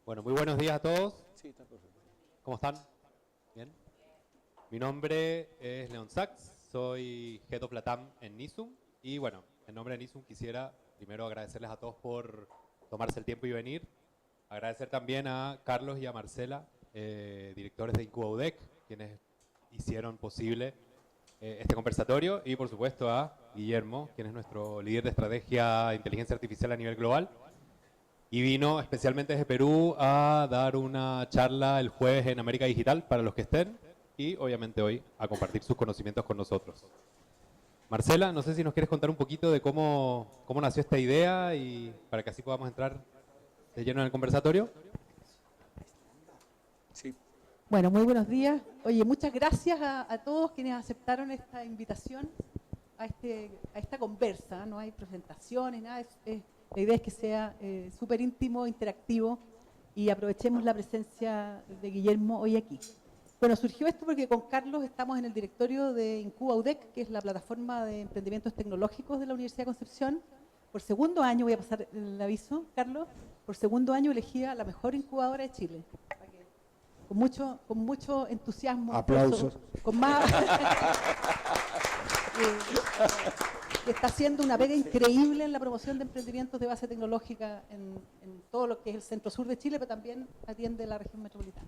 Bueno, muy buenos días a todos. Sí, está perfecto. ¿Cómo están? Bien. Mi nombre es Leon Sachs, soy Head of Latam en Nisum. Y bueno, en nombre de Nisum quisiera primero agradecerles a todos por tomarse el tiempo y venir. Agradecer también a Carlos y a Marcela, directores de Incuba UDEC, quienes hicieron posible este conversatorio. Y por supuesto a Guillermo, quien es nuestro líder de estrategia de inteligencia artificial a nivel global. Y vino especialmente desde Perú a dar una charla el jueves en América Digital para los que estén y obviamente hoy a compartir sus conocimientos con nosotros. Marcela, no sé si nos quieres contar un poquito de cómo nació esta idea y para que así podamos entrar de lleno en el conversatorio. Sí. Bueno, muy buenos días. Oye, muchas gracias a todos quienes aceptaron esta invitación a esta conversa. No hay presentaciones, nada. La idea es que sea súper íntimo, interactivo y aprovechemos la presencia de Guillermo hoy aquí. Bueno, surgió esto porque con Carlos estamos en el directorio de Incuba UDEC, que es la plataforma de emprendimientos tecnológicos de la Universidad de Concepción. Por segundo año, voy a pasar el aviso, Carlos, por segundo año elegida la mejor incubadora de Chile. Con mucho entusiasmo. Aplausos. Con más... que está haciendo una pega increíble en la promoción de emprendimientos de base tecnológica en todo lo que es el centro sur de Chile, pero también atiende la región metropolitana.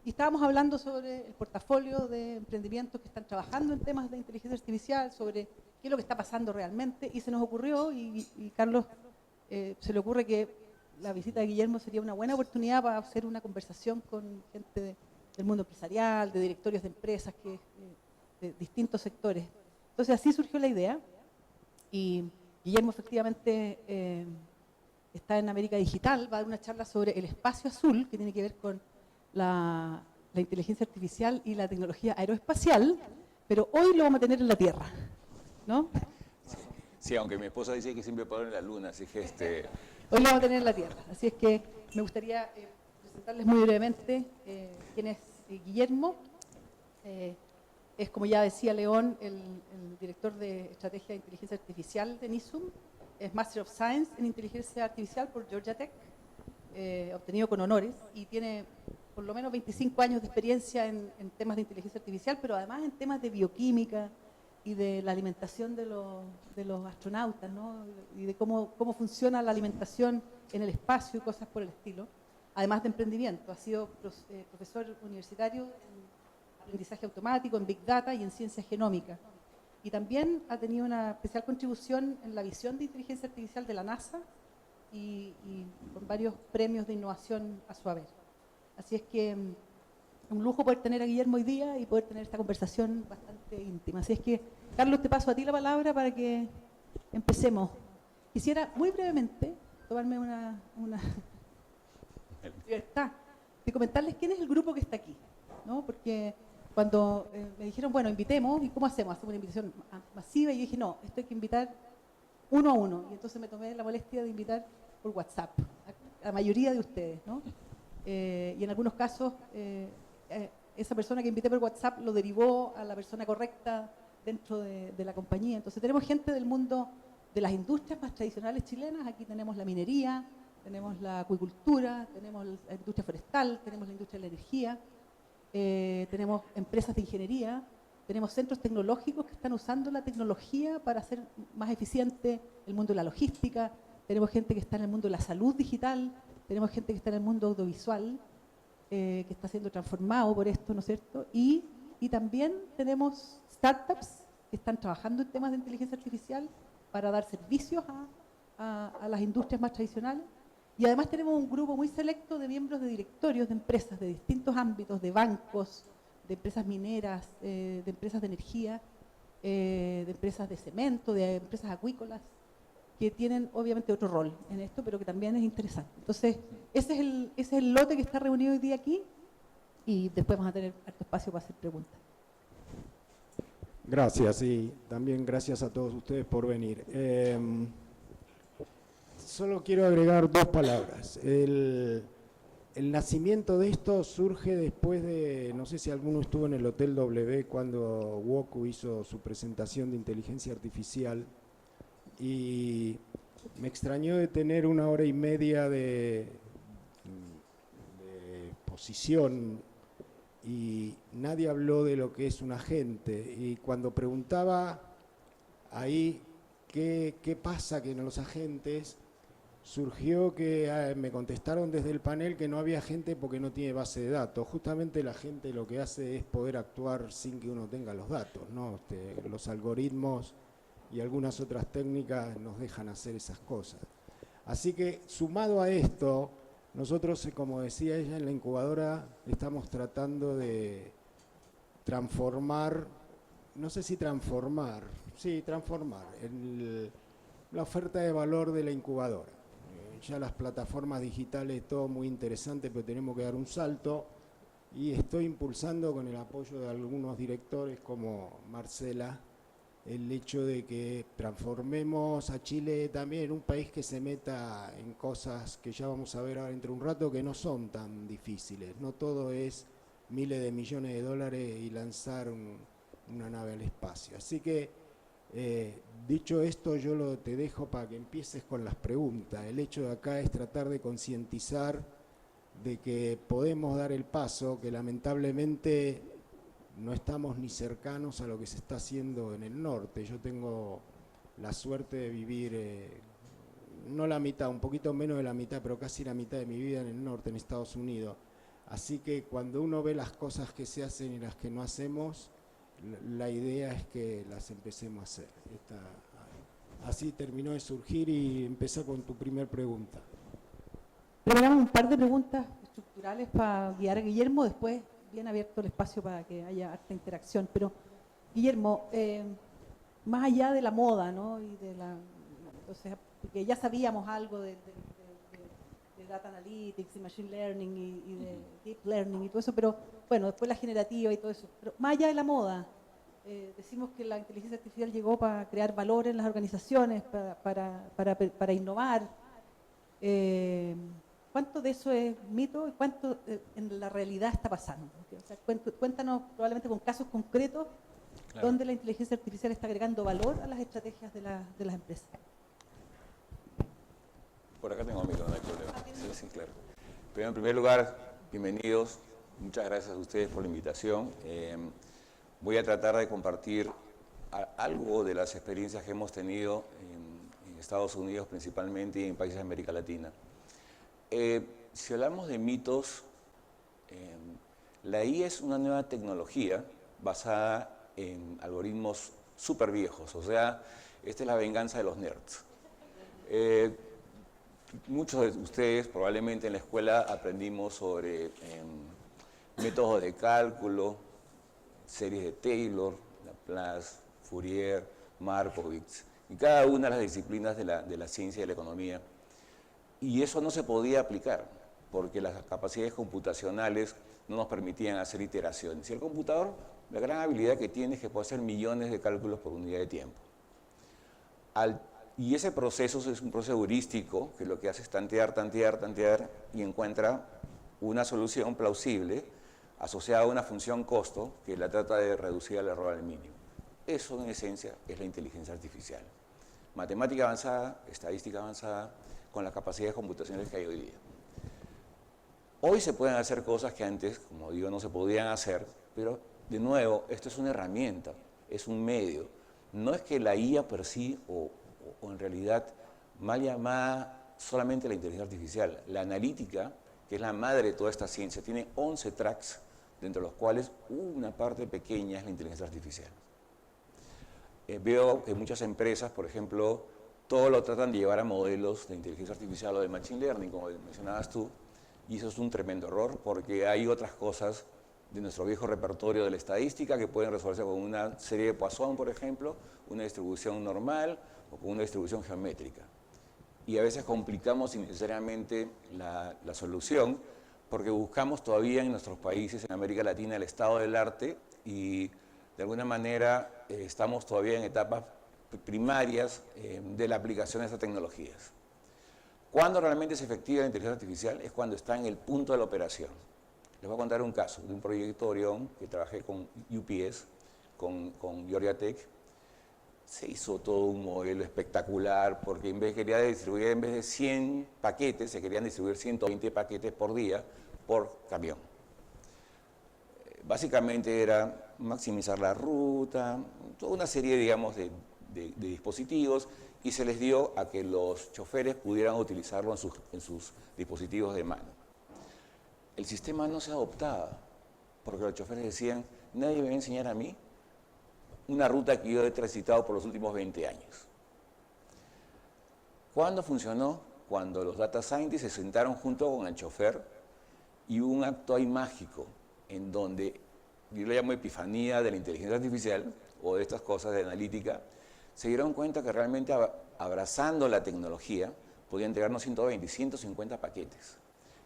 Y estábamos hablando sobre el portafolio de emprendimientos que están trabajando en temas de inteligencia artificial, sobre qué es lo que está pasando realmente, y se nos ocurrió, y Carlos se le ocurre que la visita de Guillermo sería una buena oportunidad para hacer una conversación con gente del mundo empresarial, de directorios de empresas, de distintos sectores. Entonces así surgió la idea. Y Guillermo efectivamente está en América Digital, va a dar una charla sobre el espacio azul, que tiene que ver con la inteligencia artificial y la tecnología aeroespacial, pero hoy lo vamos a tener en la Tierra, ¿no? Sí, aunque mi esposa dice que siempre paro en la luna, así que Hoy lo vamos a tener en la Tierra, así es que me gustaría presentarles muy brevemente quién es Guillermo. Es, como ya decía León, el director de Estrategia de Inteligencia Artificial de Nisum. Es Master of Science en Inteligencia Artificial por Georgia Tech, obtenido con honores, y tiene por lo menos 25 años de experiencia en temas de inteligencia artificial, pero además en temas de bioquímica y de la alimentación de los astronautas, ¿no? Y de cómo funciona la alimentación en el espacio y cosas por el estilo. Además de emprendimiento, ha sido profesor universitario en aprendizaje automático, en Big Data y en ciencia genómica. Y también ha tenido una especial contribución en la visión de inteligencia artificial de la NASA y con varios premios de innovación a su haber. Así es que un lujo poder tener a Guillermo hoy día y poder tener esta conversación bastante íntima. Así es que, Carlos, te paso a ti la palabra para que empecemos. Quisiera muy brevemente tomarme una libertad de comentarles quién es el grupo que está aquí, ¿no? Porque cuando me dijeron, bueno, invitemos, ¿y cómo hacemos? Hacemos una invitación masiva, y yo dije, no, esto hay que invitar uno a uno. Y entonces me tomé la molestia de invitar por WhatsApp a la mayoría de ustedes, ¿no? Y en algunos casos, esa persona que invité por WhatsApp lo derivó a la persona correcta dentro de la compañía. Entonces tenemos gente del mundo de las industrias más tradicionales chilenas. Aquí tenemos la minería, tenemos la acuicultura, tenemos la industria forestal, tenemos la industria de la energía. Tenemos empresas de ingeniería, tenemos centros tecnológicos que están usando la tecnología para hacer más eficiente el mundo de la logística, tenemos gente que está en el mundo de la salud digital, tenemos gente que está en el mundo audiovisual, que está siendo transformado por esto, ¿no es cierto? Y también tenemos startups que están trabajando en temas de inteligencia artificial para dar servicios a las industrias más tradicionales. Y además tenemos un grupo muy selecto de miembros de directorios de empresas de distintos ámbitos, de bancos, de empresas mineras, de empresas de energía, de empresas de cemento, de empresas acuícolas, que tienen obviamente otro rol en esto, pero que también es interesante. Entonces, ese es el lote que está reunido hoy día aquí, y después vamos a tener harto espacio para hacer preguntas. Gracias, y también gracias a todos ustedes por venir. Solo quiero agregar dos palabras. El nacimiento de esto surge después de, no sé si alguno estuvo en el Hotel W cuando Woku hizo su presentación de inteligencia artificial, y me extrañó de tener 1 hora y media de exposición y nadie habló de lo que es un agente. Y cuando preguntaba ahí qué pasa que en los agentes, surgió que me contestaron desde el panel que no había gente porque no tiene base de datos. Justamente la gente lo que hace es poder actuar sin que uno tenga los datos, ¿no? Los algoritmos y algunas otras técnicas nos dejan hacer esas cosas. Así que, sumado a esto, nosotros, como decía ella, en la incubadora estamos tratando de transformar, no sé si transformar, sí, transformar la oferta de valor de la incubadora. Ya las plataformas digitales, todo muy interesante, pero tenemos que dar un salto, y estoy impulsando con el apoyo de algunos directores como Marcela el hecho de que transformemos a Chile también en un país que se meta en cosas que ya vamos a ver ahora dentro de un rato, que no son tan difíciles. No todo es miles de millones de dólares y lanzar una nave al espacio. Así que, dicho esto, yo te dejo para que empieces con las preguntas. El hecho de acá es tratar de concientizar de que podemos dar el paso, que lamentablemente no estamos ni cercanos a lo que se está haciendo en el norte. Yo tengo la suerte de vivir, no la mitad, un poquito menos de la mitad, pero casi la mitad de mi vida en el norte, en Estados Unidos. Así que cuando uno ve las cosas que se hacen y las que no hacemos, la idea es que las empecemos a hacer. Así terminó de surgir y empezó con tu primer pregunta. Preparamos un par de preguntas estructurales para guiar a Guillermo, después bien abierto el espacio para que haya harta interacción. Pero, Guillermo, más allá de la moda, ¿no? Y entonces, porque ya sabíamos algo de Data Analytics y Machine Learning y de Deep Learning y todo eso, pero bueno, después la generativa y todo eso. Pero más allá de la moda, decimos que la inteligencia artificial llegó para crear valor en las organizaciones, para innovar. ¿Cuánto de eso es mito y cuánto en la realidad está pasando? O sea, cuéntanos probablemente con casos concretos, claro, donde la inteligencia artificial está agregando valor a las estrategias de las empresas. Por acá tengo micro, no hay problema. Sí, claro. Pero en primer lugar, bienvenidos. Muchas gracias a ustedes por la invitación. Voy a tratar de compartir algo de las experiencias que hemos tenido en Estados Unidos principalmente y en países de América Latina. Si hablamos de mitos, la IA es una nueva tecnología basada en algoritmos súper viejos, o sea, esta es la venganza de los nerds. Muchos de ustedes probablemente en la escuela aprendimos sobre métodos de cálculo, series de Taylor, Laplace, Fourier, Markowitz, y cada una de las disciplinas de la ciencia y de la economía. Y eso no se podía aplicar, porque las capacidades computacionales no nos permitían hacer iteraciones. Y el computador, la gran habilidad que tiene es que puede hacer millones de cálculos por unidad de tiempo. Y ese proceso es un proceso heurístico, que lo que hace es tantear, y encuentra una solución plausible asociada a una función costo que la trata de reducir al error al mínimo. Eso, en esencia, es la inteligencia artificial. Matemática avanzada, estadística avanzada, con las capacidades computacionales que hay hoy día. Hoy se pueden hacer cosas que antes, como digo, no se podían hacer, pero, de nuevo, esto es una herramienta, es un medio. No es que la IA per sí, o en realidad, mal llamada solamente la inteligencia artificial. La analítica, que es la madre de toda esta ciencia, tiene 11 tracks, dentro de los cuales una parte pequeña es la inteligencia artificial. Veo que muchas empresas, por ejemplo, todo lo tratan de llevar a modelos de inteligencia artificial o de machine learning, como mencionabas tú, y eso es un tremendo error, porque hay otras cosas de nuestro viejo repertorio de la estadística que pueden resolverse con una serie de Poisson, por ejemplo, una distribución normal o con una distribución geométrica. Y a veces complicamos innecesariamente la solución, porque buscamos todavía en nuestros países, en América Latina, el estado del arte, y de alguna manera estamos todavía en etapas primarias de la aplicación de estas tecnologías. ¿Cuándo realmente es efectiva la inteligencia artificial? Es cuando está en el punto de la operación. Les voy a contar un caso de un proyecto Orión que trabajé con UPS, con Georgia Tech. Se hizo todo un modelo espectacular porque en vez de 100 paquetes, se querían distribuir 120 paquetes por día por camión. Básicamente era maximizar la ruta, toda una serie, digamos, de dispositivos, y se les dio a que los choferes pudieran utilizarlo en sus dispositivos de mano. El sistema no se adoptaba, porque los choferes decían, nadie me va a enseñar a mí una ruta que yo he transitado por los últimos 20 años. ¿Cuándo funcionó? Cuando los data scientists se sentaron junto con el chofer y hubo un acto ahí mágico en donde, yo lo llamo epifanía de la inteligencia artificial o de estas cosas de analítica, se dieron cuenta que realmente abrazando la tecnología podían entregarnos 120, 150 paquetes.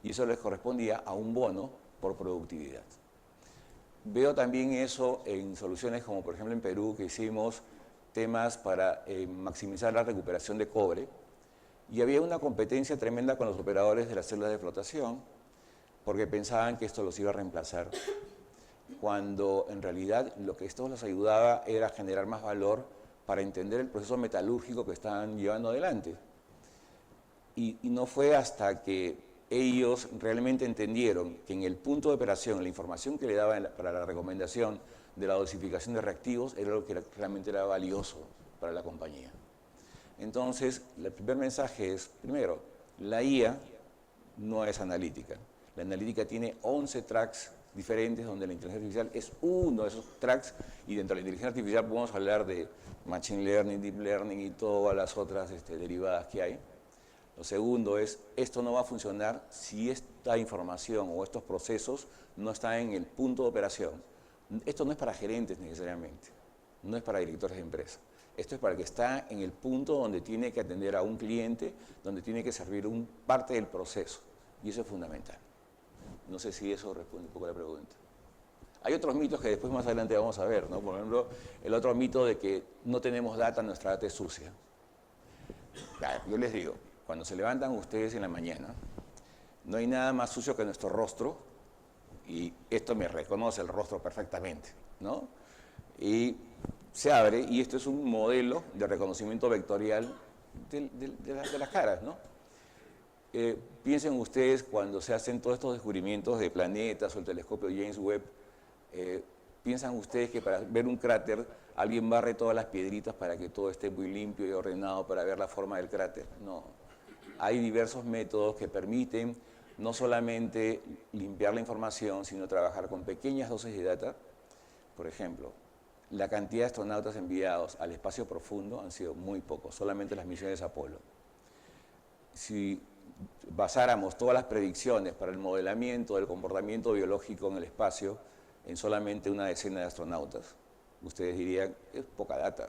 Y eso les correspondía a un bono por productividad. Veo también eso en soluciones como por ejemplo en Perú, que hicimos temas para maximizar la recuperación de cobre, y había una competencia tremenda con los operadores de las células de flotación, porque pensaban que esto los iba a reemplazar, cuando en realidad lo que esto les ayudaba era generar más valor para entender el proceso metalúrgico que estaban llevando adelante. Y no fue hasta que ellos realmente entendieron que en el punto de operación, la información que le daban para la recomendación de la dosificación de reactivos era lo que realmente era valioso para la compañía. Entonces, el primer mensaje es, primero, la IA no es analítica. La analítica tiene 11 tracks diferentes donde la inteligencia artificial es uno de esos tracks, y dentro de la inteligencia artificial podemos hablar de machine learning, deep learning y todas las otras derivadas que hay. Lo segundo es, esto no va a funcionar si esta información o estos procesos no están en el punto de operación. Esto no es para gerentes necesariamente, no es para directores de empresa. Esto es para el que está en el punto donde tiene que atender a un cliente, donde tiene que servir parte del proceso. Y eso es fundamental. No sé si eso responde un poco a la pregunta. Hay otros mitos que después más adelante vamos a ver, ¿no? Por ejemplo, el otro mito de que no tenemos data, nuestra data es sucia. Yo les digo, cuando se levantan ustedes en la mañana, no hay nada más sucio que nuestro rostro, y esto me reconoce el rostro perfectamente, ¿no? Y se abre, y esto es un modelo de reconocimiento vectorial de las caras, ¿no? Piensen ustedes cuando se hacen todos estos descubrimientos de planetas o el telescopio James Webb, piensan ustedes que para ver un cráter alguien barre todas las piedritas para que todo esté muy limpio y ordenado para ver la forma del cráter. No. Hay diversos métodos que permiten no solamente limpiar la información, sino trabajar con pequeñas dosis de data. Por ejemplo, la cantidad de astronautas enviados al espacio profundo han sido muy pocos, solamente las misiones Apolo. Si basáramos todas las predicciones para el modelamiento del comportamiento biológico en el espacio en solamente una decena de astronautas, ustedes dirían, es poca data.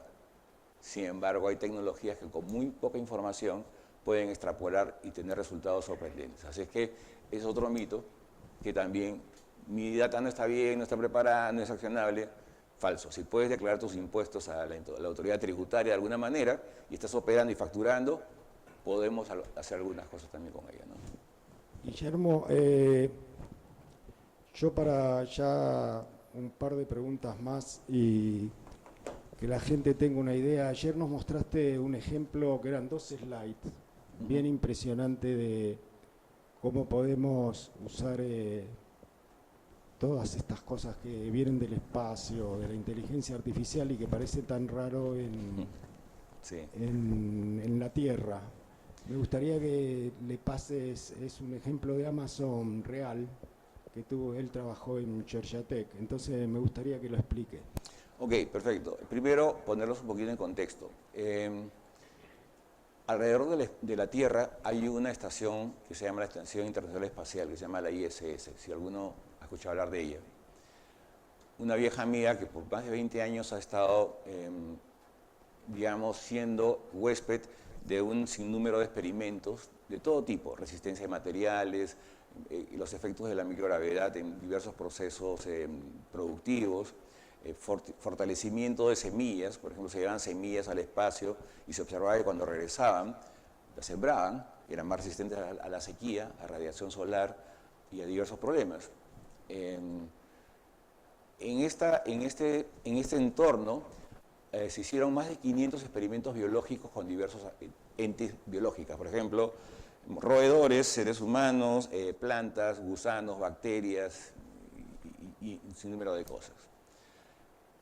Sin embargo, hay tecnologías que con muy poca información pueden extrapolar y tener resultados sorprendentes. Así es que es otro mito que también, mi data no está bien, no está preparada, no es accionable. Falso. Si puedes declarar tus impuestos a la autoridad tributaria de alguna manera y estás operando y facturando, podemos hacer algunas cosas también con ella, ¿no? Guillermo, yo para ya un par de preguntas más y que la gente tenga una idea. Ayer nos mostraste un ejemplo que eran 2 slides, bien impresionante de cómo podemos usar todas estas cosas que vienen del espacio, de la inteligencia artificial y que parece tan raro en la Tierra. Me gustaría que le pases, es un ejemplo de Amazon real, que él trabajó en Cherchatec, entonces me gustaría que lo explique. Ok, perfecto. Primero, ponerlos un poquito en contexto. Alrededor de la Tierra hay una estación que se llama la Estación Internacional Espacial, que se llama la ISS, si alguno ha escuchado hablar de ella. Una vieja amiga que por más de 20 años ha estado, digamos, siendo huésped de un sinnúmero de experimentos de todo tipo, resistencia de materiales, los efectos de la microgravedad en diversos procesos productivos, fortalecimiento de semillas. Por ejemplo, se llevaban semillas al espacio y se observaba que cuando regresaban, las sembraban, eran más resistentes a la sequía, a radiación solar y a diversos problemas. En este entorno se hicieron más de 500 experimentos biológicos con diversos entes biológicos, por ejemplo, roedores, seres humanos, plantas, gusanos, bacterias y un sinnúmero de cosas.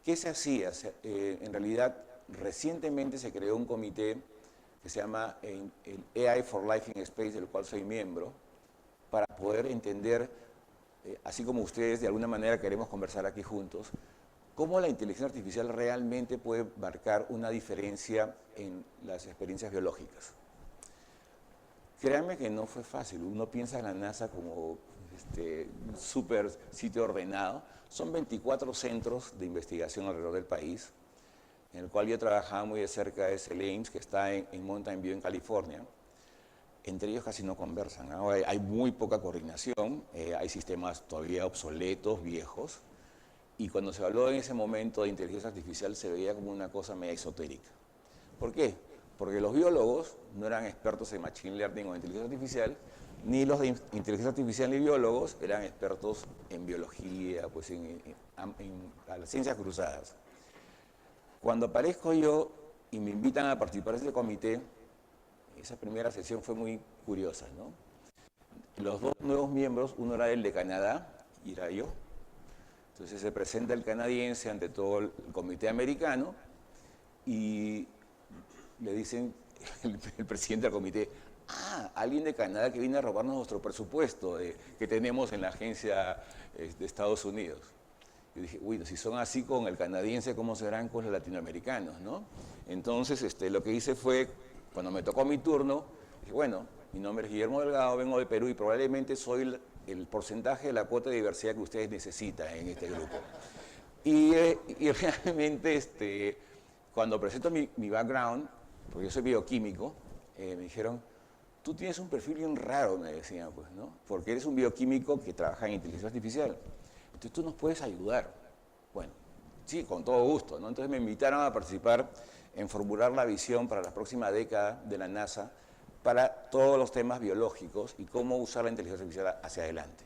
¿Qué se hacía? En realidad, recientemente se creó un comité que se llama el AI for Life in Space, del cual soy miembro, para poder entender, así como ustedes de alguna manera queremos conversar aquí juntos, cómo la inteligencia artificial realmente puede marcar una diferencia en las experiencias biológicas. Créanme que no fue fácil. Uno piensa en la NASA como un súper sitio ordenado. Son 24 centros de investigación alrededor del país, en el cual yo trabajaba muy de cerca es el Ames, que está en Mountain View, en California. Entre ellos casi no conversan, ¿no? Hay muy poca coordinación, hay sistemas todavía obsoletos, viejos, y cuando se habló en ese momento de inteligencia artificial se veía como una cosa media esotérica. ¿Por qué? Porque los biólogos no eran expertos en Machine Learning o en inteligencia artificial, ni los de inteligencia artificial ni biólogos eran expertos en biología, pues a las ciencias cruzadas. Cuando aparezco yo y me invitan a participar de ese comité, esa primera sesión fue muy curiosa, ¿no? Los dos nuevos miembros, uno era el de Canadá y era yo. Entonces se presenta el canadiense ante todo el comité americano y le dicen el presidente del comité, alguien de Canadá que viene a robarnos nuestro presupuesto que tenemos en la agencia de Estados Unidos. Yo dije, uy, si son así con el canadiense, ¿cómo serán con los latinoamericanos, no? Entonces lo que hice fue, cuando me tocó mi turno, dije, bueno, mi nombre es Guillermo Delgado, vengo de Perú y probablemente soy el porcentaje de la cuota de diversidad que ustedes necesitan en este grupo. Y realmente, cuando presento mi background, porque yo soy bioquímico, me dijeron, tú tienes un perfil bien raro, me decían, pues, ¿no? Porque eres un bioquímico que trabaja en inteligencia artificial. Entonces tú nos puedes ayudar. Bueno, sí, con todo gusto, ¿no? Entonces me invitaron a participar en formular la visión para la próxima década de la NASA para todos los temas biológicos y cómo usar la inteligencia artificial hacia adelante.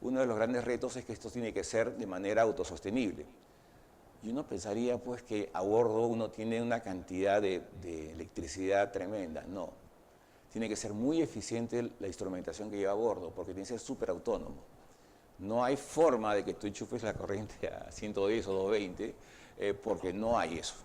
Uno de los grandes retos es que esto tiene que ser de manera autosostenible. Y uno pensaría pues que a bordo uno tiene una cantidad de electricidad tremenda. No, tiene que ser muy eficiente la instrumentación que lleva a bordo porque tiene que ser súper autónomo. No hay forma de que tú enchufes la corriente a 110 o 220 porque no hay eso.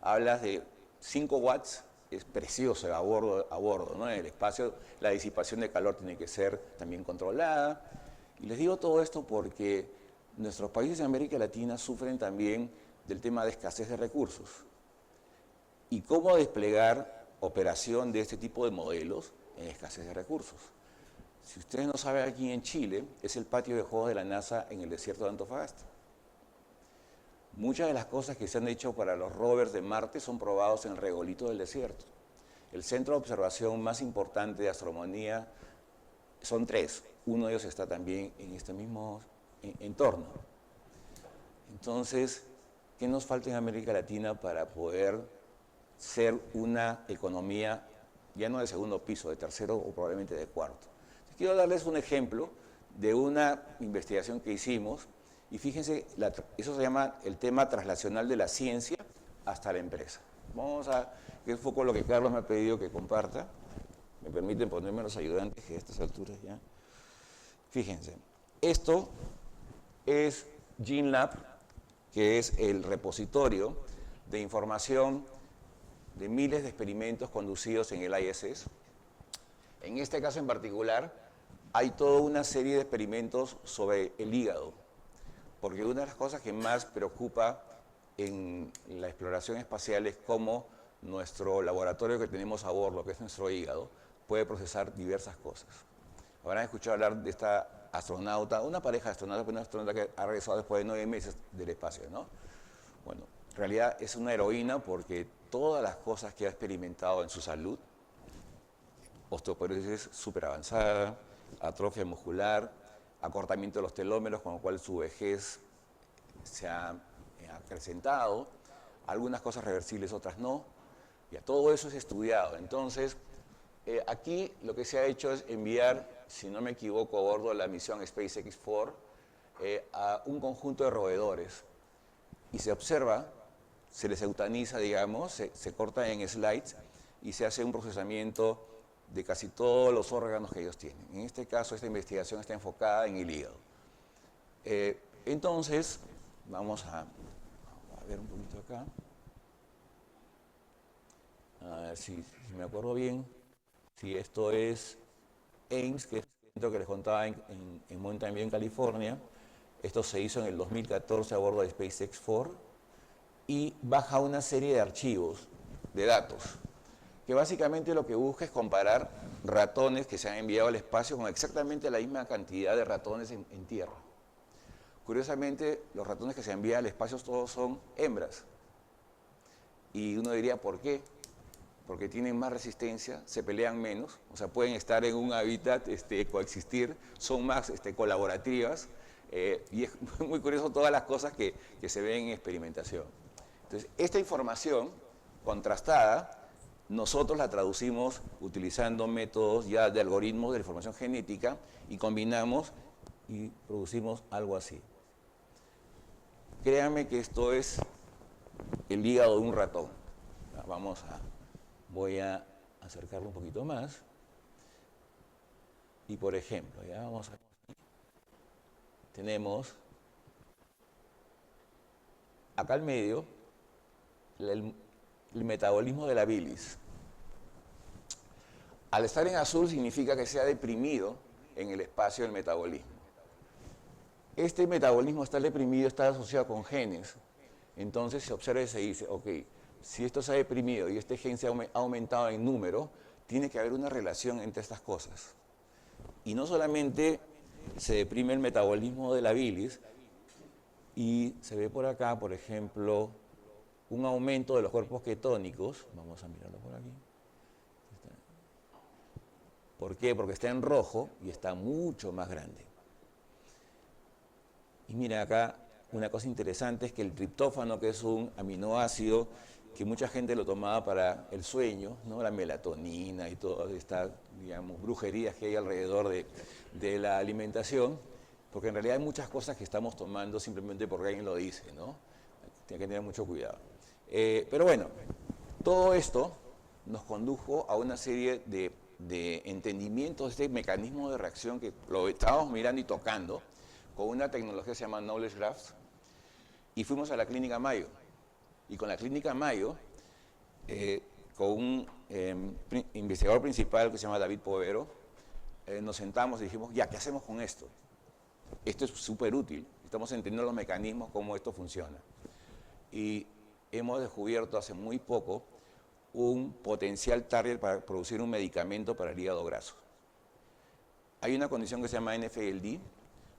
Hablas de 5 watts, es precioso a bordo, ¿no? En el espacio la disipación de calor tiene que ser también controlada. Y les digo todo esto porque nuestros países de América Latina sufren también del tema de escasez de recursos. ¿Y cómo desplegar operación de este tipo de modelos en escasez de recursos? Si ustedes no saben, aquí en Chile es el patio de juegos de la NASA en el desierto de Antofagasta. Muchas de las cosas que se han hecho para los rovers de Marte son probados en el regolito del desierto. El centro de observación más importante de astronomía son 3. Uno de ellos está también en este mismo entorno. Entonces, ¿qué nos falta en América Latina para poder ser una economía ya no de segundo piso, de tercero o probablemente de cuarto? Entonces, quiero darles un ejemplo de una investigación que hicimos y fíjense, eso se llama el tema traslacional de la ciencia hasta la empresa. Vamos a, que es un poco lo que Carlos me ha pedido que comparta. Me permiten ponerme los ayudantes que a estas alturas ya. Fíjense, esto es GeneLab, que es el repositorio de información de miles de experimentos conducidos en el ISS. En este caso en particular, hay toda una serie de experimentos sobre el hígado, porque una de las cosas que más preocupa en la exploración espacial es cómo nuestro laboratorio que tenemos a bordo, que es nuestro hígado, puede procesar diversas cosas. Habrán escuchado hablar de esta astronauta, una pareja de astronautas, una astronauta que ha regresado después de 9 meses del espacio, ¿no? Bueno, en realidad es una heroína porque todas las cosas que ha experimentado en su salud, osteoporosis súper avanzada, atrofia muscular, acortamiento de los telómeros, con lo cual su vejez se ha acrecentado, algunas cosas reversibles, otras no, y todo eso es estudiado. Entonces, aquí lo que se ha hecho es enviar, si no me equivoco, a bordo de la misión SpaceX-4 a un conjunto de roedores y se observa, se les eutaniza, digamos, se corta en slides y se hace un procesamiento de casi todos los órganos que ellos tienen. En este caso, esta investigación está enfocada en el hígado. Entonces, vamos a ver un poquito acá. A ver si me acuerdo bien. Si esto es Ames, que es el centro que les contaba en Mountain View, en California. Esto se hizo en el 2014 a bordo de SpaceX 4 y baja una serie de archivos, de datos, que básicamente lo que busca es comparar ratones que se han enviado al espacio con exactamente la misma cantidad de ratones en tierra. Curiosamente, los ratones que se envían al espacio todos son hembras. Y uno diría, ¿por qué? Porque tienen más resistencia, se pelean menos, o sea, pueden estar en un hábitat, coexistir, son más colaborativas, y es muy curioso todas las cosas que se ven en experimentación. Entonces, esta información contrastada, nosotros la traducimos utilizando métodos ya de algoritmos de información genética y combinamos y producimos algo así. Créanme que esto es el hígado de un ratón. Voy a acercarlo un poquito más. Y por ejemplo, tenemos acá al medio el metabolismo de la bilis. Al estar en azul significa que se ha deprimido en el espacio el metabolismo. Este metabolismo está deprimido, está asociado con genes. Entonces se observa y se dice, ok, si esto se ha deprimido y este gen se ha aumentado en número, tiene que haber una relación entre estas cosas. Y no solamente se deprime el metabolismo de la bilis, y se ve por acá, por ejemplo, un aumento de los cuerpos ketónicos. Vamos a mirarlo por aquí. ¿Por qué? Porque está en rojo y está mucho más grande. Y mira acá, una cosa interesante es que el triptófano, que es un aminoácido que mucha gente lo tomaba para el sueño, ¿no? La melatonina y todas estas, digamos, brujerías que hay alrededor de la alimentación, porque en realidad hay muchas cosas que estamos tomando simplemente porque alguien lo dice, ¿no? Tiene que tener mucho cuidado. Pero bueno, todo esto nos condujo a una serie de entendimientos de este mecanismo de reacción que lo estábamos mirando y tocando con una tecnología que se llama Knowledge Graphs, y fuimos a la Clínica Mayo. Y con la Clínica Mayo, con un investigador principal que se llama David Povero, nos sentamos y dijimos, ya, ¿qué hacemos con esto? Esto es súper útil, estamos entendiendo los mecanismos, cómo esto funciona. Y hemos descubierto hace muy poco un potencial target para producir un medicamento para el hígado graso. Hay una condición que se llama NFLD,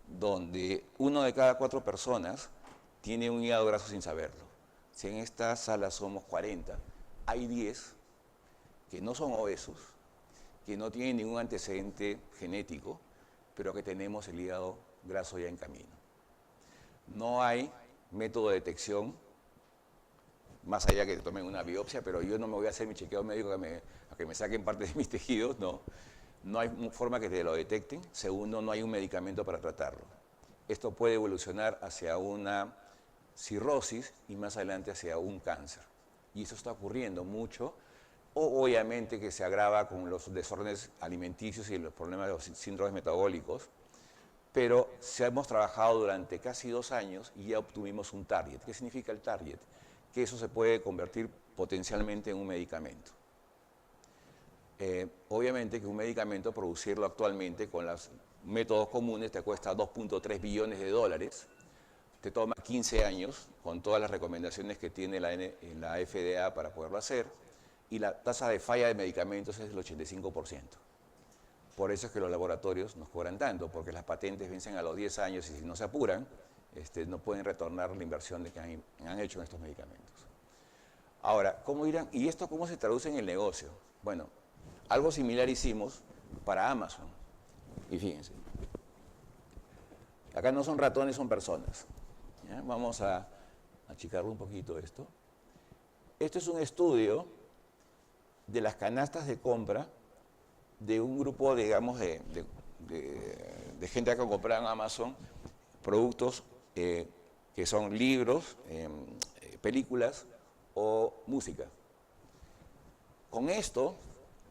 donde 1 de cada 4 personas tiene un hígado graso sin saberlo. Si en esta sala somos 40, hay 10 que no son obesos, que no tienen ningún antecedente genético, pero que tenemos el hígado graso ya en camino. No hay método de detección, más allá que tomen una biopsia, pero yo no me voy a hacer mi chequeo médico a que me saquen parte de mis tejidos, no. No hay forma que te lo detecten. Segundo, no hay un medicamento para tratarlo. Esto puede evolucionar hacia una cirrosis y más adelante hacia un cáncer. Y eso está ocurriendo mucho, o obviamente que se agrava con los desórdenes alimenticios y los problemas de los síndromes metabólicos, pero hemos trabajado durante casi 2 años y ya obtuvimos un target. ¿Qué significa el target? Que eso se puede convertir potencialmente en un medicamento. Obviamente que un medicamento, producirlo actualmente con los métodos comunes, te cuesta 2.3 billones de dólares, te toma 15 años, con todas las recomendaciones que tiene la FDA para poderlo hacer, y la tasa de falla de medicamentos es del 85%. Por eso es que los laboratorios nos cobran tanto, porque las patentes vencen a los 10 años y si no se apuran, no pueden retornar la inversión que han hecho en estos medicamentos. Ahora, ¿y esto cómo se traduce en el negocio? Bueno, algo similar hicimos para Amazon. Y fíjense, acá no son ratones, son personas. ¿Ya? Vamos a achicarlo un poquito esto. Esto es un estudio de las canastas de compra de un grupo, digamos, de gente que compra en Amazon productos que son libros, películas o música. Con esto,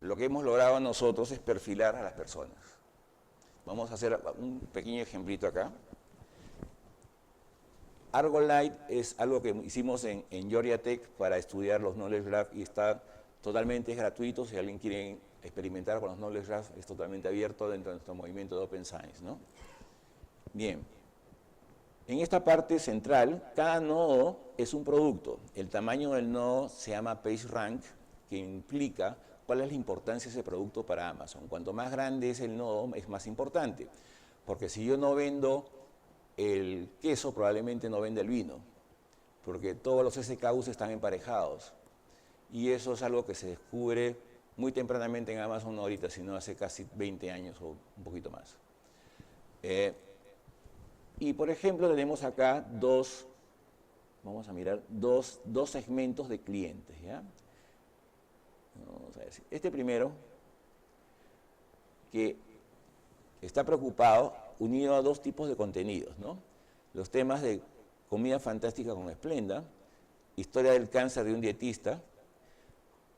lo que hemos logrado nosotros es perfilar a las personas. Vamos a hacer un pequeño ejemplito acá. Argo Lite es algo que hicimos en Georgia Tech para estudiar los Knowledge Graph y está totalmente gratuito. Si alguien quiere experimentar con los Knowledge Graph, es totalmente abierto dentro de nuestro movimiento de Open Science, ¿no? Bien. En esta parte central, cada nodo es un producto. El tamaño del nodo se llama PageRank, que implica cuál es la importancia de ese producto para Amazon. Cuanto más grande es el nodo, es más importante. Porque si yo no vendo el queso, probablemente no venda el vino. Porque todos los SKUs están emparejados. Y eso es algo que se descubre muy tempranamente en Amazon, no ahorita, sino hace casi 20 años o un poquito más. Y por ejemplo, tenemos acá vamos a mirar, dos segmentos de clientes, ¿ya? Vamos a decir, este primero, que está preocupado, unido a dos tipos de contenidos, ¿no? Los temas de comida fantástica con Esplenda, historia del cáncer de un dietista,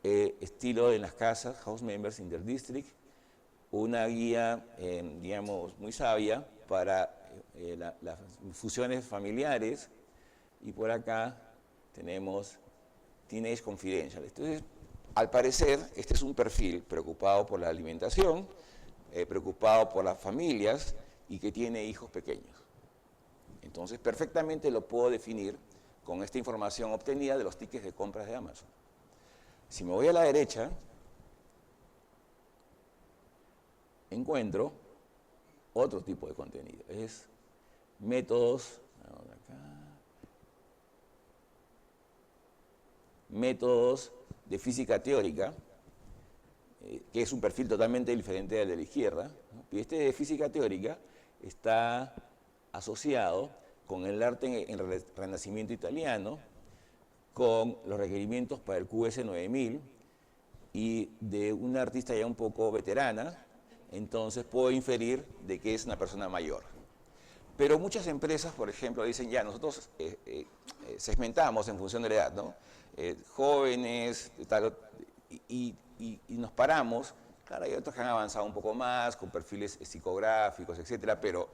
estilo en las casas, House Members in the District, una guía, digamos, muy sabia para las fusiones familiares, y por acá tenemos Teenage Confidential. Entonces, al parecer, este es un perfil preocupado por la alimentación, preocupado por las familias y que tiene hijos pequeños. Entonces, perfectamente lo puedo definir con esta información obtenida de los tickets de compras de Amazon. Si me voy a la derecha, encuentro otro tipo de contenido. Es métodos, métodos de física teórica, que es un perfil totalmente diferente del de la izquierda, ¿no? Y este de física teórica está asociado con el arte en el Renacimiento italiano, con los requerimientos para el QS 9000 y de una artista ya un poco veterana, entonces puedo inferir de que es una persona mayor. Pero muchas empresas, por ejemplo, dicen, ya, nosotros segmentamos en función de la edad, ¿no? Jóvenes, tal, y nos paramos. Claro, hay otros que han avanzado un poco más, con perfiles psicográficos, etcétera, pero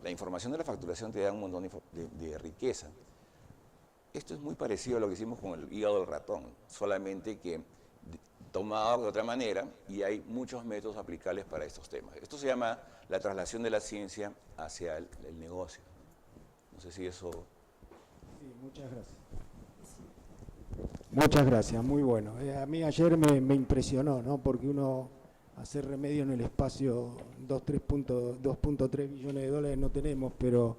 la información de la facturación te da un montón de riqueza. Esto es muy parecido a lo que hicimos con el hígado del ratón, solamente que tomado de otra manera, y hay muchos métodos aplicables para estos temas. Esto se llama la traslación de la ciencia hacia el negocio. No sé si eso... Sí, muchas gracias. Muchas gracias, muy bueno. A mí ayer me impresionó, ¿no? Porque uno hacer remedio en el espacio, 2.3 billones de dólares no tenemos, pero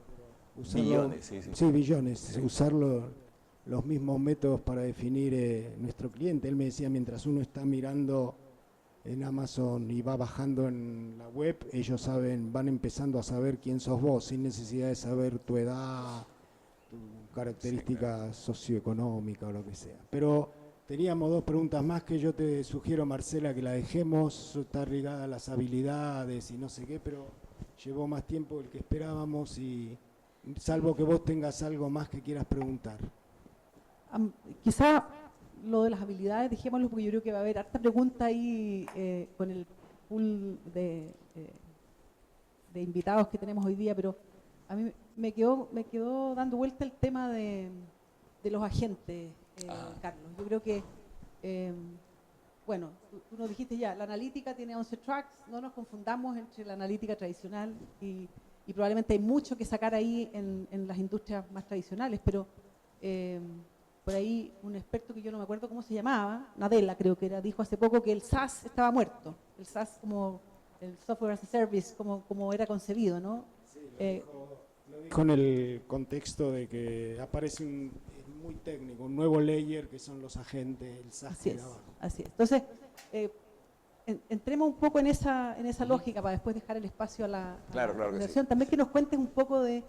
usarlo, billones, sí. Sí, billones, sí. Usarlo, los mismos métodos para definir nuestro cliente. Él me decía, mientras uno está mirando en Amazon y va bajando en la web, ellos van empezando a saber quién sos vos, sin necesidad de saber tu edad, tu característica socioeconómica o lo que sea. Pero teníamos dos preguntas más que yo te sugiero, Marcela, que la dejemos. Está ligada a las habilidades y no sé qué, pero llevó más tiempo del que esperábamos, y salvo que vos tengas algo más que quieras preguntar. Quizá lo de las habilidades, dejémoslo, porque yo creo que va a haber harta pregunta ahí con el pool de invitados que tenemos hoy día, pero a mí me quedó dando vuelta el tema de los agentes, Carlos. Yo creo que, bueno, tú nos dijiste ya, la analítica tiene 11 tracks, no nos confundamos entre la analítica tradicional y probablemente hay mucho que sacar ahí en las industrias más tradicionales, pero por ahí un experto que yo no me acuerdo cómo se llamaba, Nadella creo que era, dijo hace poco que el SaaS estaba muerto, el SaaS como el Software as a Service, como era concebido, ¿no? Sí, lo dijo en el contexto de que aparece muy técnico, un nuevo layer que son los agentes, el SaaS que abajo. Así es. Entonces, entremos un poco en esa lógica para después dejar el espacio a la conversación. También que nos cuentes un poco de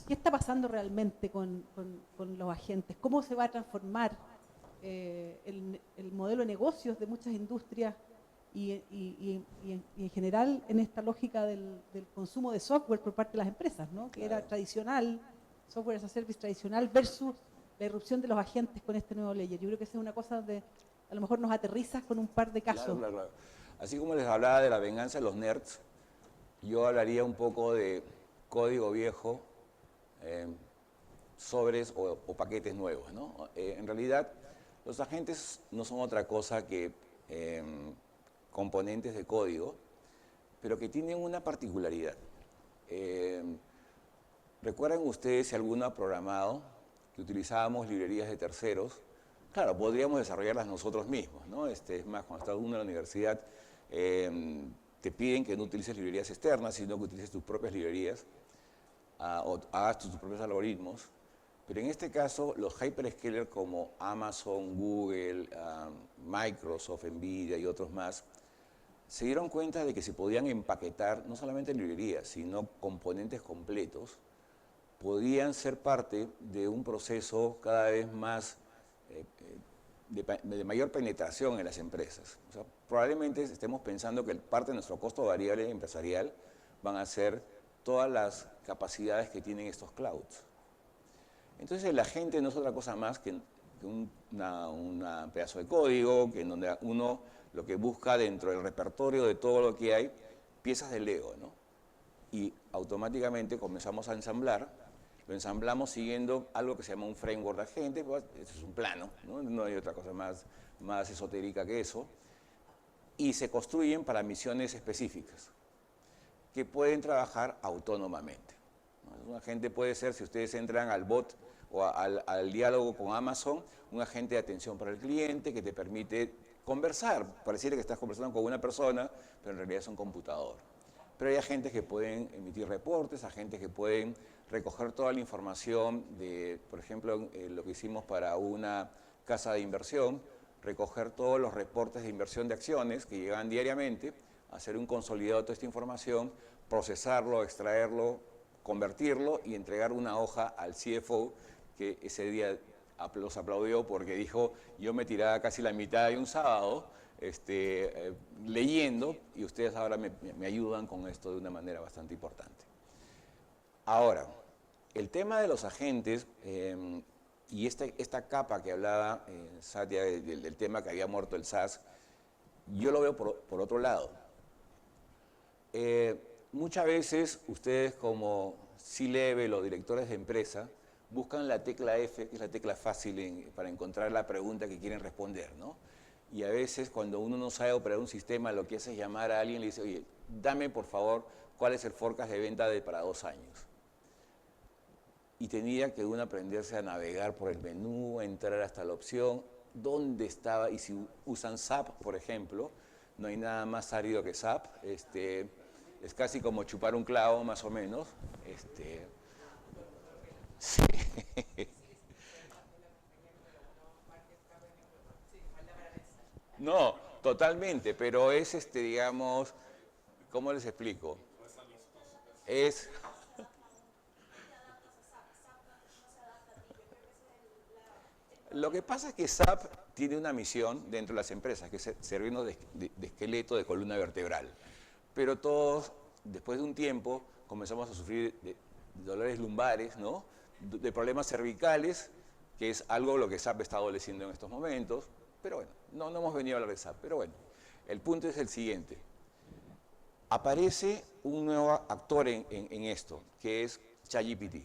qué está pasando realmente con los agentes, cómo se va a transformar el modelo de negocios de muchas industrias y en general en esta lógica del consumo de software por parte de las empresas, ¿no? Que era tradicional, software as a service tradicional versus la irrupción de los agentes con este nuevo layer. Yo creo que esa es una cosa de, a lo mejor nos aterrizas con un par de casos. Claro. Así como les hablaba de la venganza de los nerds, yo hablaría un poco de código viejo sobres o paquetes nuevos, ¿no? En realidad, los agentes no son otra cosa que componentes de código, pero que tienen una particularidad. ¿Recuerdan ustedes si alguno ha programado que utilizábamos librerías de terceros? Claro, podríamos desarrollarlas nosotros mismos, ¿no? Es más, cuando estás uno en la universidad, te piden que no utilices librerías externas, sino que utilices tus propias librerías o hagas tus propios algoritmos. Pero en este caso, los hyperscalers como Amazon, Google, Microsoft, Nvidia y otros más, se dieron cuenta de que se podían empaquetar no solamente librerías, sino componentes completos, podían ser parte de un proceso cada vez más de mayor penetración en las empresas. O sea, probablemente estemos pensando que parte de nuestro costo variable empresarial van a ser todas las capacidades que tienen estos clouds. Entonces la gente no es otra cosa más que un pedazo de código, que en donde uno lo que busca dentro del repertorio de todo lo que hay, piezas de Lego, ¿no? Y automáticamente comenzamos a ensamblar. Lo ensamblamos siguiendo algo que se llama un framework de agente, pues, eso es un plano, ¿no? No hay otra cosa más esotérica que eso. Y se construyen para misiones específicas, que pueden trabajar autónomamente. Un agente puede ser, si ustedes entran al bot o al diálogo con Amazon, un agente de atención para el cliente que te permite conversar. Pareciera que estás conversando con una persona, pero en realidad es un computador. Pero hay agentes que pueden emitir reportes, agentes que pueden recoger toda la información de, por ejemplo, lo que hicimos para una casa de inversión, recoger todos los reportes de inversión de acciones que llegan diariamente, hacer un consolidado de toda esta información, procesarlo, extraerlo, convertirlo y entregar una hoja al CFO, que ese día los aplaudió porque dijo, yo me tiraba casi la mitad de un sábado leyendo y ustedes ahora me ayudan con esto de una manera bastante importante. Ahora, el tema de los agentes y esta capa que hablaba Satya del tema que había muerto el SaaS, yo lo veo por otro lado. Muchas veces ustedes como C-Level o directores de empresa buscan la tecla F, que es la tecla fácil para encontrar la pregunta que quieren responder, ¿no? Y a veces cuando uno no sabe operar un sistema, lo que hace es llamar a alguien y le dice, oye, dame por favor cuál es el forecast de venta para 2 años. Y tenía que uno aprenderse a navegar por el menú, a entrar hasta la opción, dónde estaba, y si usan SAP, por ejemplo, no hay nada más árido que SAP, es casi como chupar un clavo, más o menos. Sí. No, totalmente, pero es, digamos, ¿cómo les explico? Es... Lo que pasa es que SAP tiene una misión dentro de las empresas, que es servirnos de esqueleto, de columna vertebral. Pero todos, después de un tiempo, comenzamos a sufrir de dolores lumbares, ¿no? De problemas cervicales, que es algo lo que SAP está adoleciendo en estos momentos. Pero bueno, no hemos venido a hablar de SAP. Pero bueno, el punto es el siguiente. Aparece un nuevo actor en esto, que es ChatGPT.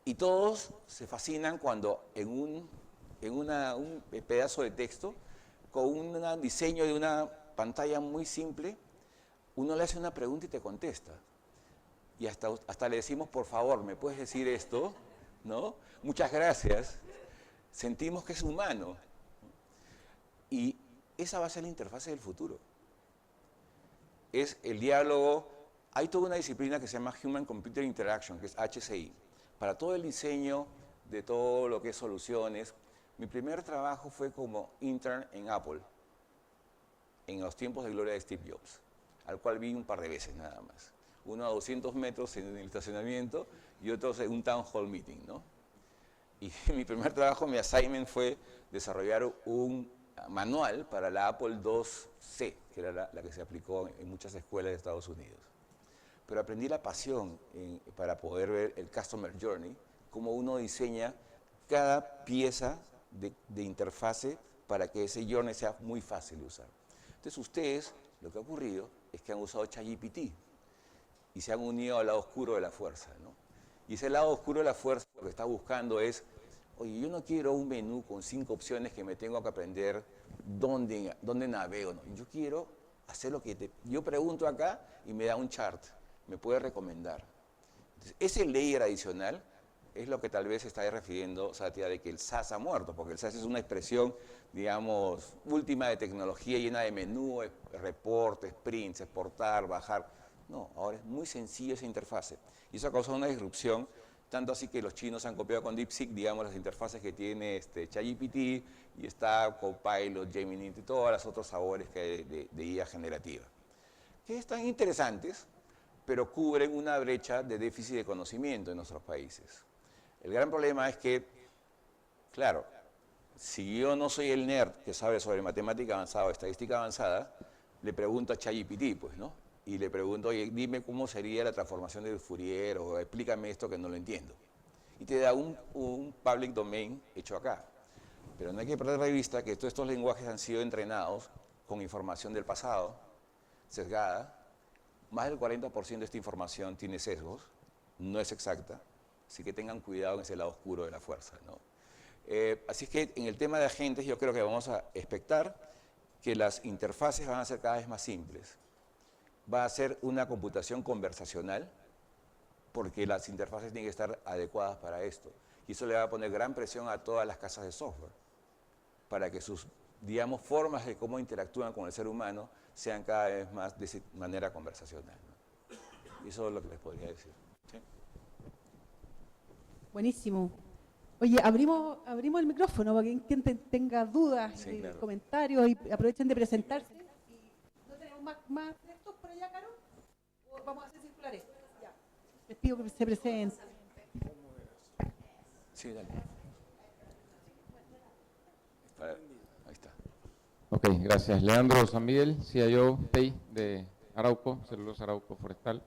Y todos se fascinan cuando en un pedazo de texto, con un diseño de una pantalla muy simple, uno le hace una pregunta y te contesta. Y hasta le decimos, por favor, ¿me puedes decir esto? ¿No? Muchas gracias. Sentimos que es humano. Y esa va a ser la interfase del futuro. Es el diálogo. Hay toda una disciplina que se llama Human Computer Interaction, que es HCI. Para todo el diseño de todo lo que es soluciones, mi primer trabajo fue como intern en Apple, en los tiempos de gloria de Steve Jobs, al cual vi un par de veces nada más. Uno a 200 metros en el estacionamiento y otro en un town hall meeting, ¿no? Y mi primer trabajo, mi assignment fue desarrollar un manual para la Apple IIc, que era la que se aplicó en muchas escuelas de Estados Unidos. Pero aprendí la pasión para poder ver el Customer Journey, cómo uno diseña cada pieza de interfase para que ese journey sea muy fácil de usar. Entonces ustedes, lo que ha ocurrido es que han usado ChatGPT y se han unido al lado oscuro de la fuerza, ¿no? Y ese lado oscuro de la fuerza lo que está buscando es, oye, yo no quiero un menú con 5 opciones que me tengo que aprender dónde navego. No. Yo quiero hacer lo que yo pregunto acá y me da un chart, me puede recomendar. Entonces, ese layer adicional es lo que tal vez está refiriendo Satya de que el SaaS ha muerto, porque el SaaS es una expresión, digamos, última de tecnología llena de menú, reportes, sprints, exportar, bajar. No, ahora es muy sencillo esa interfase. Y eso ha causado una disrupción, tanto así que los chinos han copiado con DeepSeek, digamos, las interfaces que tiene ChatGPT, y está Copilot, Gemini, y todos los otros sabores que hay de IA generativa. Que están interesantes, pero cubren una brecha de déficit de conocimiento en nuestros países. El gran problema es que, claro, si yo no soy el nerd que sabe sobre matemática avanzada o estadística avanzada, le pregunto a ChatGPT, pues, ¿no? Y le pregunto, oye, dime cómo sería la transformación de Fourier o explícame esto que no lo entiendo. Y te da un public domain hecho acá. Pero no hay que perder de vista que todos estos lenguajes han sido entrenados con información del pasado, sesgada. Más del 40% de esta información tiene sesgos, no es exacta. Así que tengan cuidado en ese lado oscuro de la fuerza, ¿no? Así es que en el tema de agentes yo creo que vamos a expectar que las interfaces van a ser cada vez más simples. Va a ser una computación conversacional porque las interfaces tienen que estar adecuadas para esto. Y eso le va a poner gran presión a todas las casas de software para que sus, digamos, formas de cómo interactúan con el ser humano sean cada vez más de manera conversacional, ¿no? Y eso es lo que les podría decir. ¿Sí? Buenísimo. Oye, abrimos el micrófono para que quien tenga dudas, Sí, claro. comentarios, y aprovechen de presentarse. Y ¿no tenemos más textos por allá, Caro? ¿O vamos a hacer circulares? Ya. Les pido que se presenten. Sí, dale. Ahí está. Ok, gracias. Leandro San Miguel, CIO TEI de Arauco, Celulosa Arauco Forestal.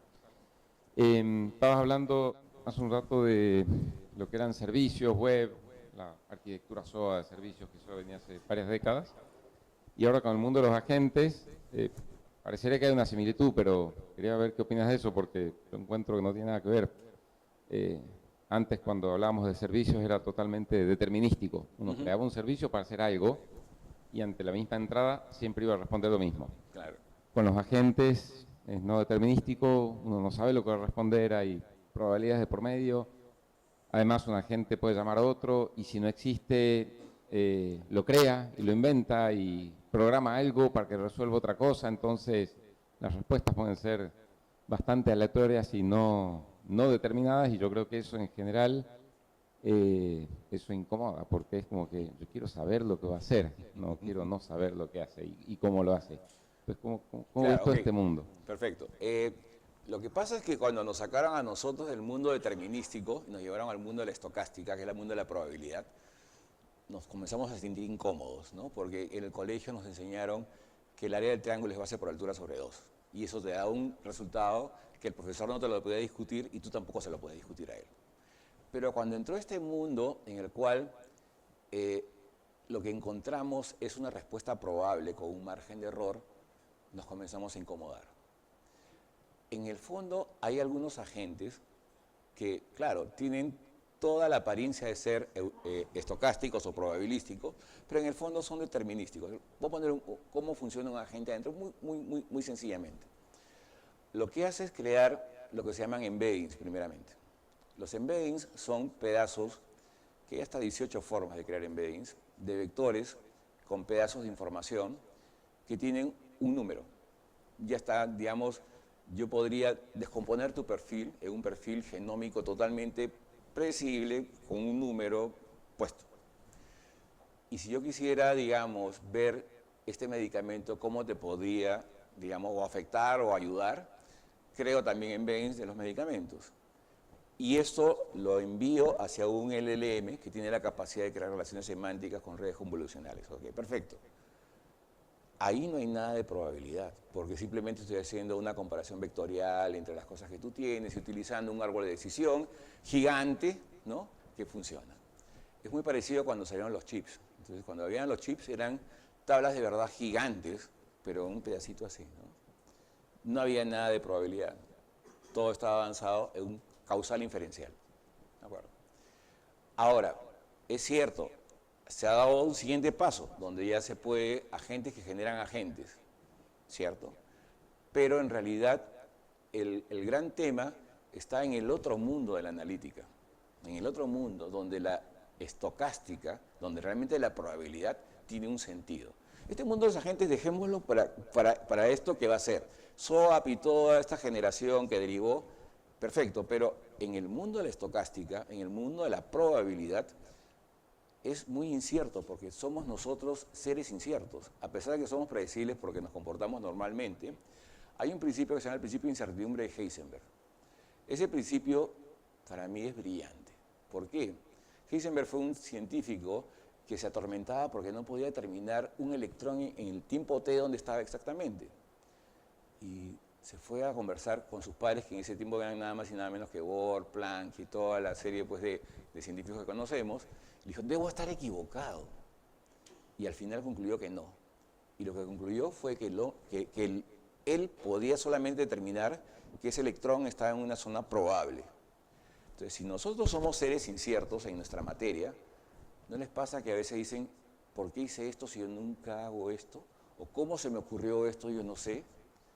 Estabas hablando hace un rato de lo que eran servicios web, la arquitectura SOA de servicios que eso venía hace varias décadas. Y ahora con el mundo de los agentes, parecería que hay una similitud, pero quería ver qué opinas de eso, porque yo encuentro que no tiene nada que ver. Antes, cuando hablábamos de servicios, era totalmente determinístico. Uno creaba un servicio para hacer algo y ante la misma entrada siempre iba a responder lo mismo. Claro. Con los agentes es no determinístico, uno no sabe lo que va a responder, hay probabilidades de por medio. Además, un agente puede llamar a otro y si no existe, lo crea y lo inventa y programa algo para que resuelva otra cosa. Entonces, las respuestas pueden ser bastante aleatorias y no determinadas, y yo creo que eso en general, eso incomoda, porque es como que yo quiero saber lo que va a hacer, no quiero no saber lo que hace y cómo lo hace. Pues, ¿cómo Claro, ves todo ok. este mundo? Perfecto. Lo que pasa es que cuando nos sacaron a nosotros del mundo determinístico y nos llevaron al mundo de la estocástica, que es el mundo de la probabilidad, nos comenzamos a sentir incómodos, ¿no? Porque en el colegio nos enseñaron que el área del triángulo es base por altura sobre 2. Y eso te da un resultado que el profesor no te lo puede discutir y tú tampoco se lo puedes discutir a él. Pero cuando entró este mundo en el cual lo que encontramos es una respuesta probable con un margen de error, nos comenzamos a incomodar. En el fondo hay algunos agentes que, claro, tienen toda la apariencia de ser estocásticos o probabilísticos, pero en el fondo son determinísticos. Voy a poner cómo funciona un agente adentro muy sencillamente. Lo que hace es crear lo que se llaman embeddings, primeramente. Los embeddings son pedazos, que hay hasta 18 formas de crear embeddings, de vectores con pedazos de información que tienen un número. Ya está, digamos, yo podría descomponer tu perfil en un perfil genómico totalmente predecible con un número puesto. Y si yo quisiera, digamos, ver este medicamento, cómo te podría, digamos, o afectar o ayudar, creo también embeddings de los medicamentos. Y esto lo envío hacia un LLM que tiene la capacidad de crear relaciones semánticas con redes convolucionales. Ok, perfecto. Ahí no hay nada de probabilidad, porque simplemente estoy haciendo una comparación vectorial entre las cosas que tú tienes y utilizando un árbol de decisión gigante, ¿no?, que funciona. Es muy parecido a cuando salieron los chips. Entonces, cuando habían los chips eran tablas de verdad gigantes, pero un pedacito así, ¿no? No había nada de probabilidad. Todo estaba avanzado en un causal inferencial. ¿De acuerdo? Ahora, es cierto, se ha dado un siguiente paso, donde ya se puede, agentes que generan agentes, ¿cierto? Pero en realidad el gran tema está en el otro mundo de la analítica, en el otro mundo donde la estocástica, donde realmente la probabilidad tiene un sentido. Este mundo de los agentes, dejémoslo para esto que va a ser. SOAP y toda esta generación que derivó, perfecto, pero en el mundo de la estocástica, en el mundo de la probabilidad, es muy incierto porque somos nosotros seres inciertos. A pesar de que somos predecibles porque nos comportamos normalmente, hay un principio que se llama el principio de incertidumbre de Heisenberg. Ese principio para mí es brillante. ¿Por qué? Heisenberg fue un científico que se atormentaba porque no podía determinar un electrón en el tiempo t donde estaba exactamente. Y se fue a conversar con sus padres, que en ese tiempo eran nada más y nada menos que Bohr, Planck y toda la serie pues, de científicos que conocemos. Le dijo, debo estar equivocado. Y al final concluyó que no. Y lo que concluyó fue que él podía solamente determinar que ese electrón estaba en una zona probable. Entonces, si nosotros somos seres inciertos en nuestra materia, ¿no les pasa que a veces dicen, ¿por qué hice esto si yo nunca hago esto? ¿O cómo se me ocurrió esto? Yo no sé.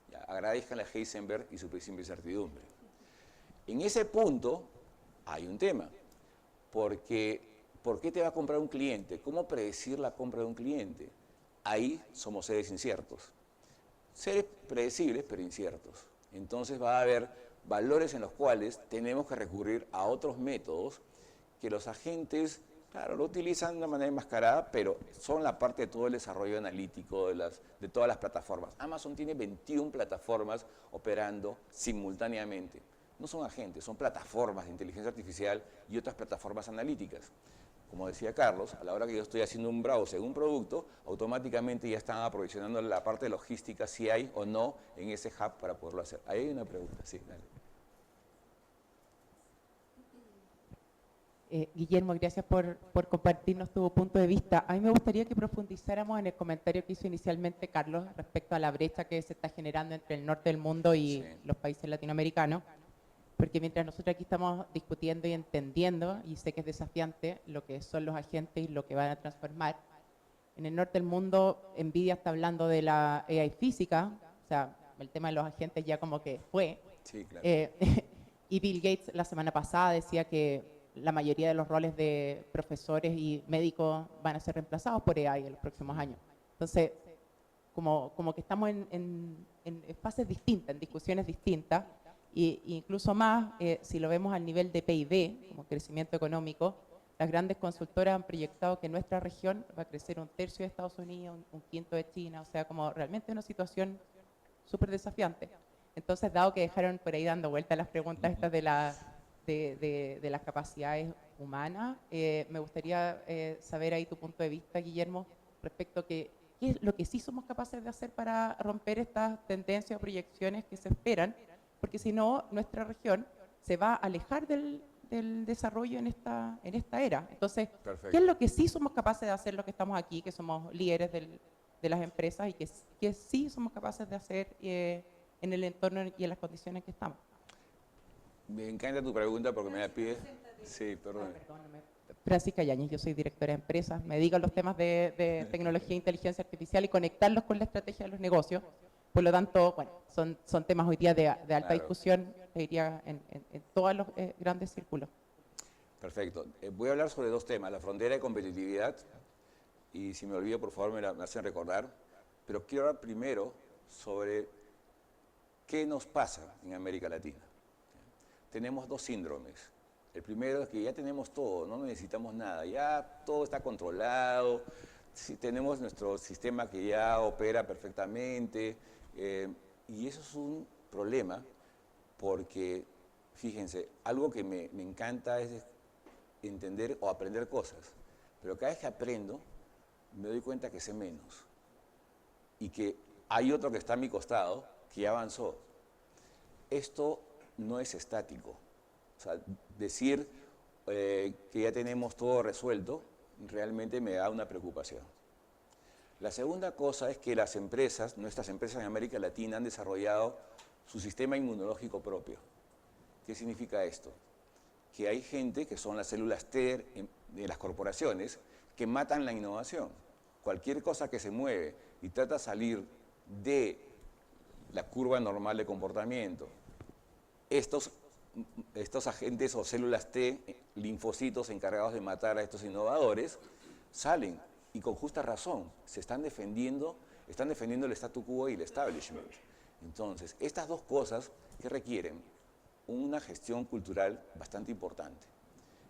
Ya, agradezcanle a Heisenberg y su principio de incertidumbre. En ese punto hay un tema, porque ¿por qué te va a comprar un cliente? ¿Cómo predecir la compra de un cliente? Ahí somos seres inciertos. Seres predecibles, pero inciertos. Entonces va a haber valores en los cuales tenemos que recurrir a otros métodos que los agentes, claro, lo utilizan de una manera enmascarada, pero son la parte de todo el desarrollo analítico de todas las plataformas. Amazon tiene 21 plataformas operando simultáneamente. No son agentes, son plataformas de inteligencia artificial y otras plataformas analíticas. Como decía Carlos, a la hora que yo estoy haciendo un browse en un producto, automáticamente ya están aprovisionando la parte de logística si hay o no en ese hub para poderlo hacer. Ahí hay una pregunta, sí, dale. Guillermo, gracias por compartirnos tu punto de vista. A mí me gustaría que profundizáramos en el comentario que hizo inicialmente Carlos respecto a la brecha que se está generando entre el norte del mundo y los países latinoamericanos. Porque mientras nosotros aquí estamos discutiendo y entendiendo, y sé que es desafiante, lo que son los agentes y lo que van a transformar, en el norte del mundo, NVIDIA está hablando de la AI física, o sea, el tema de los agentes ya como que fue. Sí, claro. Y Bill Gates la semana pasada decía que la mayoría de los roles de profesores y médicos van a ser reemplazados por AI en los próximos años. Entonces, como que estamos en fases distintas, en discusiones distintas, e incluso más, si lo vemos al nivel de PIB, como crecimiento económico, las grandes consultoras han proyectado que nuestra región va a crecer 1/3 de Estados Unidos, 1/5 de China, o sea, como realmente una situación súper desafiante. Entonces, dado que dejaron por ahí dando vuelta las preguntas estas de las capacidades humanas, me gustaría saber ahí tu punto de vista, Guillermo, respecto a qué es lo que sí somos capaces de hacer para romper estas tendencias o proyecciones que se esperan, porque si no, nuestra región se va a alejar del desarrollo en esta era. Entonces, Perfecto. ¿qué es lo que sí somos capaces de hacer los que estamos aquí, que somos líderes de las empresas y que sí somos capaces de hacer en el entorno y en las condiciones que estamos? Me encanta tu pregunta porque me la pides. Sí, perdón. Perdóname. Francisca Yáñez, yo soy directora de empresas, me dedico a los temas de tecnología e inteligencia artificial y conectarlos con la estrategia de los negocios. Por lo tanto, bueno, son temas hoy día de alta Claro. discusión, te diría, en todos los grandes círculos. Perfecto. Voy a hablar sobre dos temas, la frontera de competitividad, y si me olvido, por favor, me hacen recordar, pero quiero hablar primero sobre qué nos pasa en América Latina. Tenemos dos síndromes. El primero es que ya tenemos todo, no necesitamos nada, ya todo está controlado, tenemos nuestro sistema que ya opera perfectamente, y eso es un problema porque, fíjense, algo que me encanta es entender o aprender cosas, pero cada vez que aprendo me doy cuenta que sé menos y que hay otro que está a mi costado que ya avanzó. Esto no es estático. O sea, decir que ya tenemos todo resuelto realmente me da una preocupación. La segunda cosa es que las empresas, nuestras empresas en América Latina han desarrollado su sistema inmunológico propio. ¿Qué significa esto? que hay gente que son las células T de las corporaciones que matan la innovación. Cualquier cosa que se mueve y trata de salir de la curva normal de comportamiento, estos agentes o células T, linfocitos encargados de matar a estos innovadores, salen y con justa razón están defendiendo el statu quo y el establishment. Entonces, estas dos cosas que requieren una gestión cultural bastante importante.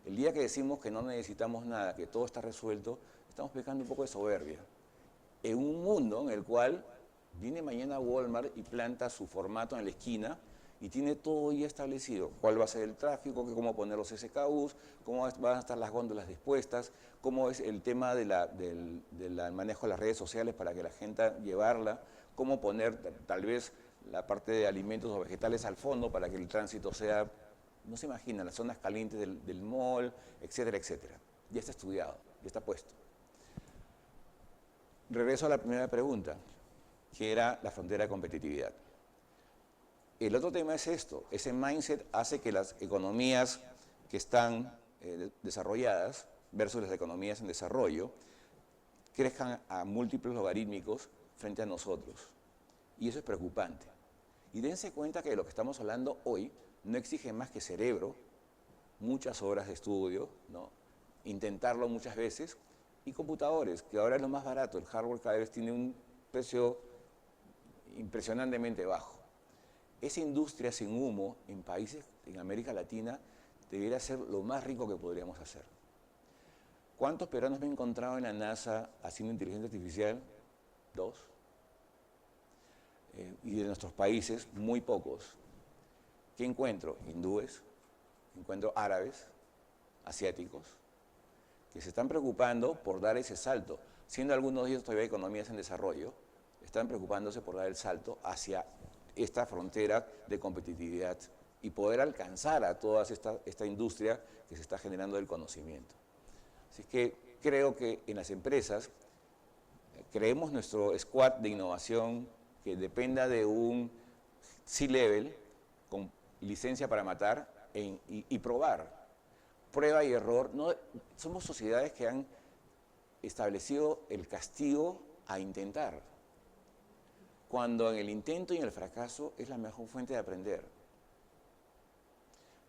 El día que decimos que no necesitamos nada, que todo está resuelto, estamos pecando un poco de soberbia. En un mundo en el cual viene mañana Walmart y planta su formato en la esquina y tiene todo ya establecido. Cuál va a ser el tráfico, cómo poner los SKUs, cómo van a estar las góndolas dispuestas, cómo es el tema del manejo de las redes sociales para que la gente llevarla, cómo poner tal vez la parte de alimentos o vegetales al fondo para que el tránsito sea, no se imagina, las zonas calientes del mall, etcétera, etcétera. Ya está estudiado, ya está puesto. Regreso a la primera pregunta, que era la frontera de competitividad. El otro tema es esto, ese mindset hace que las economías que están desarrolladas versus las economías en desarrollo crezcan a múltiplos logarítmicos frente a nosotros. Y eso es preocupante. Y dense cuenta que de lo que estamos hablando hoy no exige más que cerebro, muchas horas de estudio, ¿no? Intentarlo muchas veces, y computadores, que ahora es lo más barato. El hardware cada vez tiene un precio impresionantemente bajo. Esa industria sin humo en países en América Latina debería ser lo más rico que podríamos hacer. ¿Cuántos peruanos me he encontrado en la NASA haciendo inteligencia artificial? 2. Y de nuestros países, muy pocos. ¿Qué encuentro? Hindúes, encuentro árabes, asiáticos, que se están preocupando por dar ese salto. Siendo algunos de ellos todavía economías en desarrollo, están preocupándose por dar el salto hacia esta frontera de competitividad y poder alcanzar a toda esta industria que se está generando del conocimiento. Así que creo que en las empresas creemos nuestro squad de innovación que dependa de un C-level con licencia para matar y probar. Prueba y error. No, somos sociedades que han establecido el castigo a intentar, cuando en el intento y en el fracaso es la mejor fuente de aprender.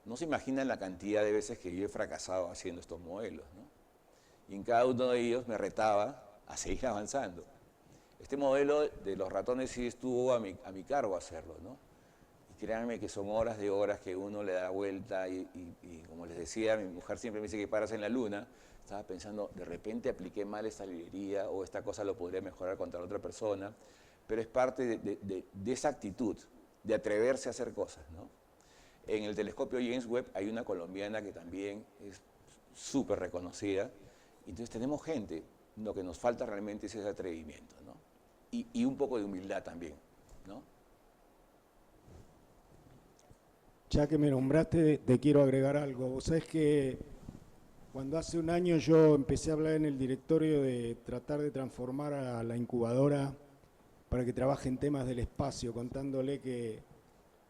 No se imaginan la cantidad de veces que yo he fracasado haciendo estos modelos, ¿no? Y en cada uno de ellos me retaba a seguir avanzando. Este modelo de los ratones sí estuvo a mi cargo hacerlo, ¿no? Y créanme que son horas de horas que uno le da vuelta y como les decía, mi mujer siempre me dice que paras en la luna. Estaba pensando, de repente apliqué mal esta librería o esta cosa lo podría mejorar contra la otra persona. Pero es parte de esa actitud, de atreverse a hacer cosas, ¿no? En el telescopio James Webb hay una colombiana que también es súper reconocida. Entonces tenemos gente, lo que nos falta realmente es ese atrevimiento, ¿no? Y un poco de humildad también, ¿no? Ya que me nombraste, te quiero agregar algo. Vos sabés que cuando hace un año yo empecé a hablar en el directorio de tratar de transformar a la incubadora para que trabaje en temas del espacio, contándole que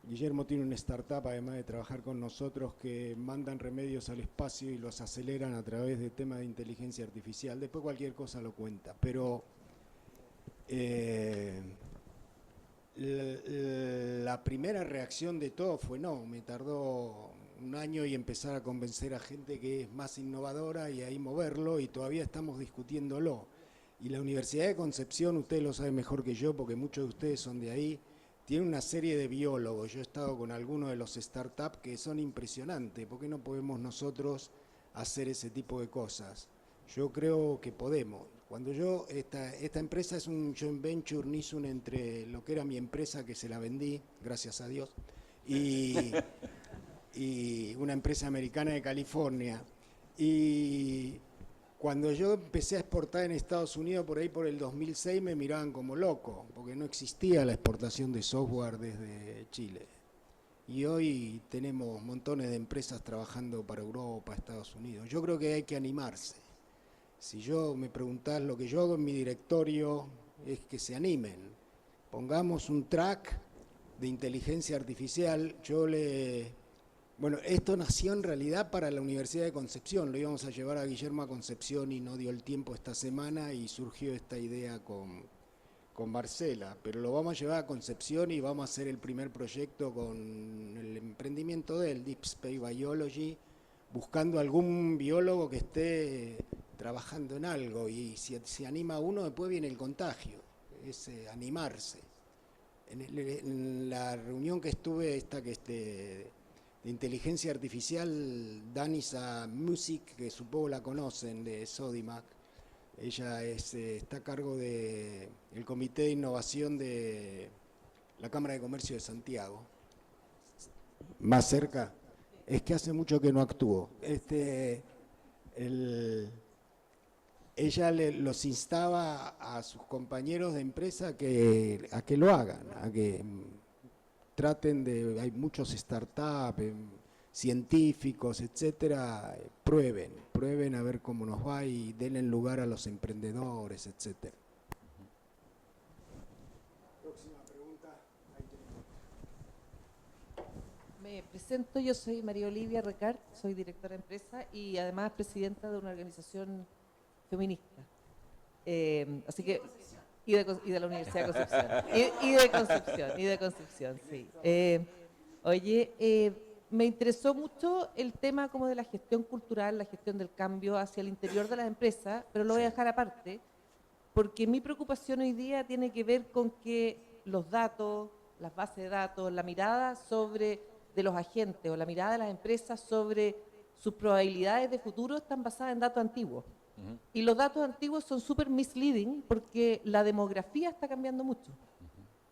Guillermo tiene una startup, además de trabajar con nosotros, que mandan remedios al espacio y los aceleran a través de temas de inteligencia artificial. Después cualquier cosa lo cuenta, pero la primera reacción de todo fue no. Me tardó un año y empezar a convencer a gente que es más innovadora y ahí moverlo, y todavía estamos discutiéndolo. Y la Universidad de Concepción, ustedes lo saben mejor que yo, porque muchos de ustedes son de ahí, tiene una serie de biólogos. Yo he estado con algunos de los startups que son impresionantes. ¿Por qué no podemos nosotros hacer ese tipo de cosas? Yo creo que podemos. Cuando esta empresa es un joint venture Nissun entre lo que era mi empresa, que se la vendí, gracias a Dios, y una empresa americana de California. Y cuando yo empecé a exportar en Estados Unidos, por ahí por el 2006, me miraban como loco, porque no existía la exportación de software desde Chile. Y hoy tenemos montones de empresas trabajando para Europa, Estados Unidos. Yo creo que hay que animarse. Si yo me preguntás, lo que yo hago en mi directorio es que se animen. Pongamos un track de inteligencia artificial. Bueno, esto nació en realidad para la Universidad de Concepción. Lo íbamos a llevar a Guillermo a Concepción y no dio el tiempo esta semana y surgió esta idea con Marcela. Pero lo vamos a llevar a Concepción y vamos a hacer el primer proyecto con el emprendimiento del Deep Space Biology, buscando algún biólogo que esté trabajando en algo. Y si se anima uno, después viene el contagio, es animarse. En la reunión que estuve, de inteligencia artificial, Danisa Music, que supongo la conocen, de Sodimac. Ella está a cargo del Comité de Innovación de la Cámara de Comercio de Santiago. Más cerca, es que hace mucho que no actúo. Ella los instaba a sus compañeros de empresa a que lo hagan, a que traten de, hay muchos startups, científicos, etcétera, prueben a ver cómo nos va y denle lugar a los emprendedores, etcétera. Próxima pregunta. Me presento, yo soy María Olivia Recart, soy directora de empresa y además presidenta de una organización feminista. Así que y de la Universidad de Concepción. y de Concepción, sí. Me interesó mucho el tema como de la gestión cultural, la gestión del cambio hacia el interior de las empresas, pero lo voy a dejar aparte, porque mi preocupación hoy día tiene que ver con que los datos, las bases de datos, la mirada de los agentes o la mirada de las empresas sobre sus probabilidades de futuro están basadas en datos antiguos. Y los datos antiguos son súper misleading porque la demografía está cambiando mucho.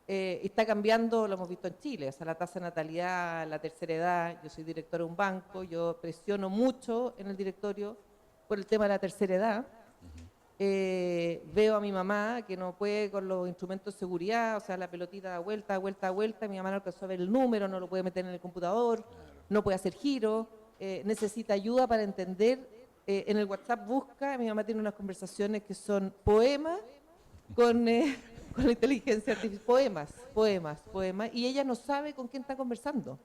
Está cambiando, lo hemos visto en Chile, o sea, la tasa de natalidad, la tercera edad. Yo soy directora de un banco, yo presiono mucho en el directorio por el tema de la tercera edad. Veo a mi mamá que no puede con los instrumentos de seguridad, o sea, la pelotita da vuelta, mi mamá no alcanzó a ver el número, no lo puede meter en el computador, no puede hacer giro, necesita ayuda para entender. En el WhatsApp busca, mi mamá tiene unas conversaciones que son poemas con la inteligencia artificial, poemas, y ella no sabe con quién está conversando.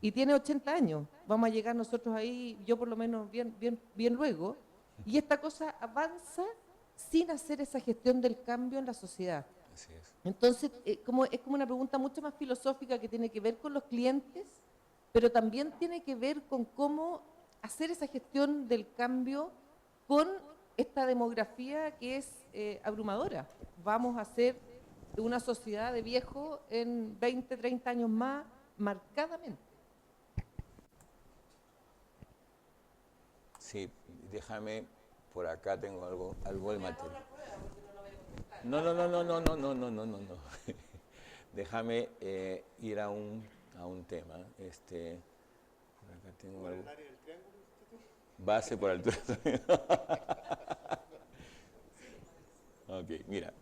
Y tiene 80 años, vamos a llegar nosotros ahí, yo por lo menos bien luego, y esta cosa avanza sin hacer esa gestión del cambio en la sociedad. Así es. Entonces, es como una pregunta mucho más filosófica que tiene que ver con los clientes, pero también tiene que ver con cómo hacer esa gestión del cambio con esta demografía que es abrumadora. Vamos a ser una sociedad de viejos en 20, 30 años más, marcadamente. Sí, déjame, por acá tengo algo de material. No. Déjame ir a un tema. Por acá tengo algo. Base por altura. Ok, mira.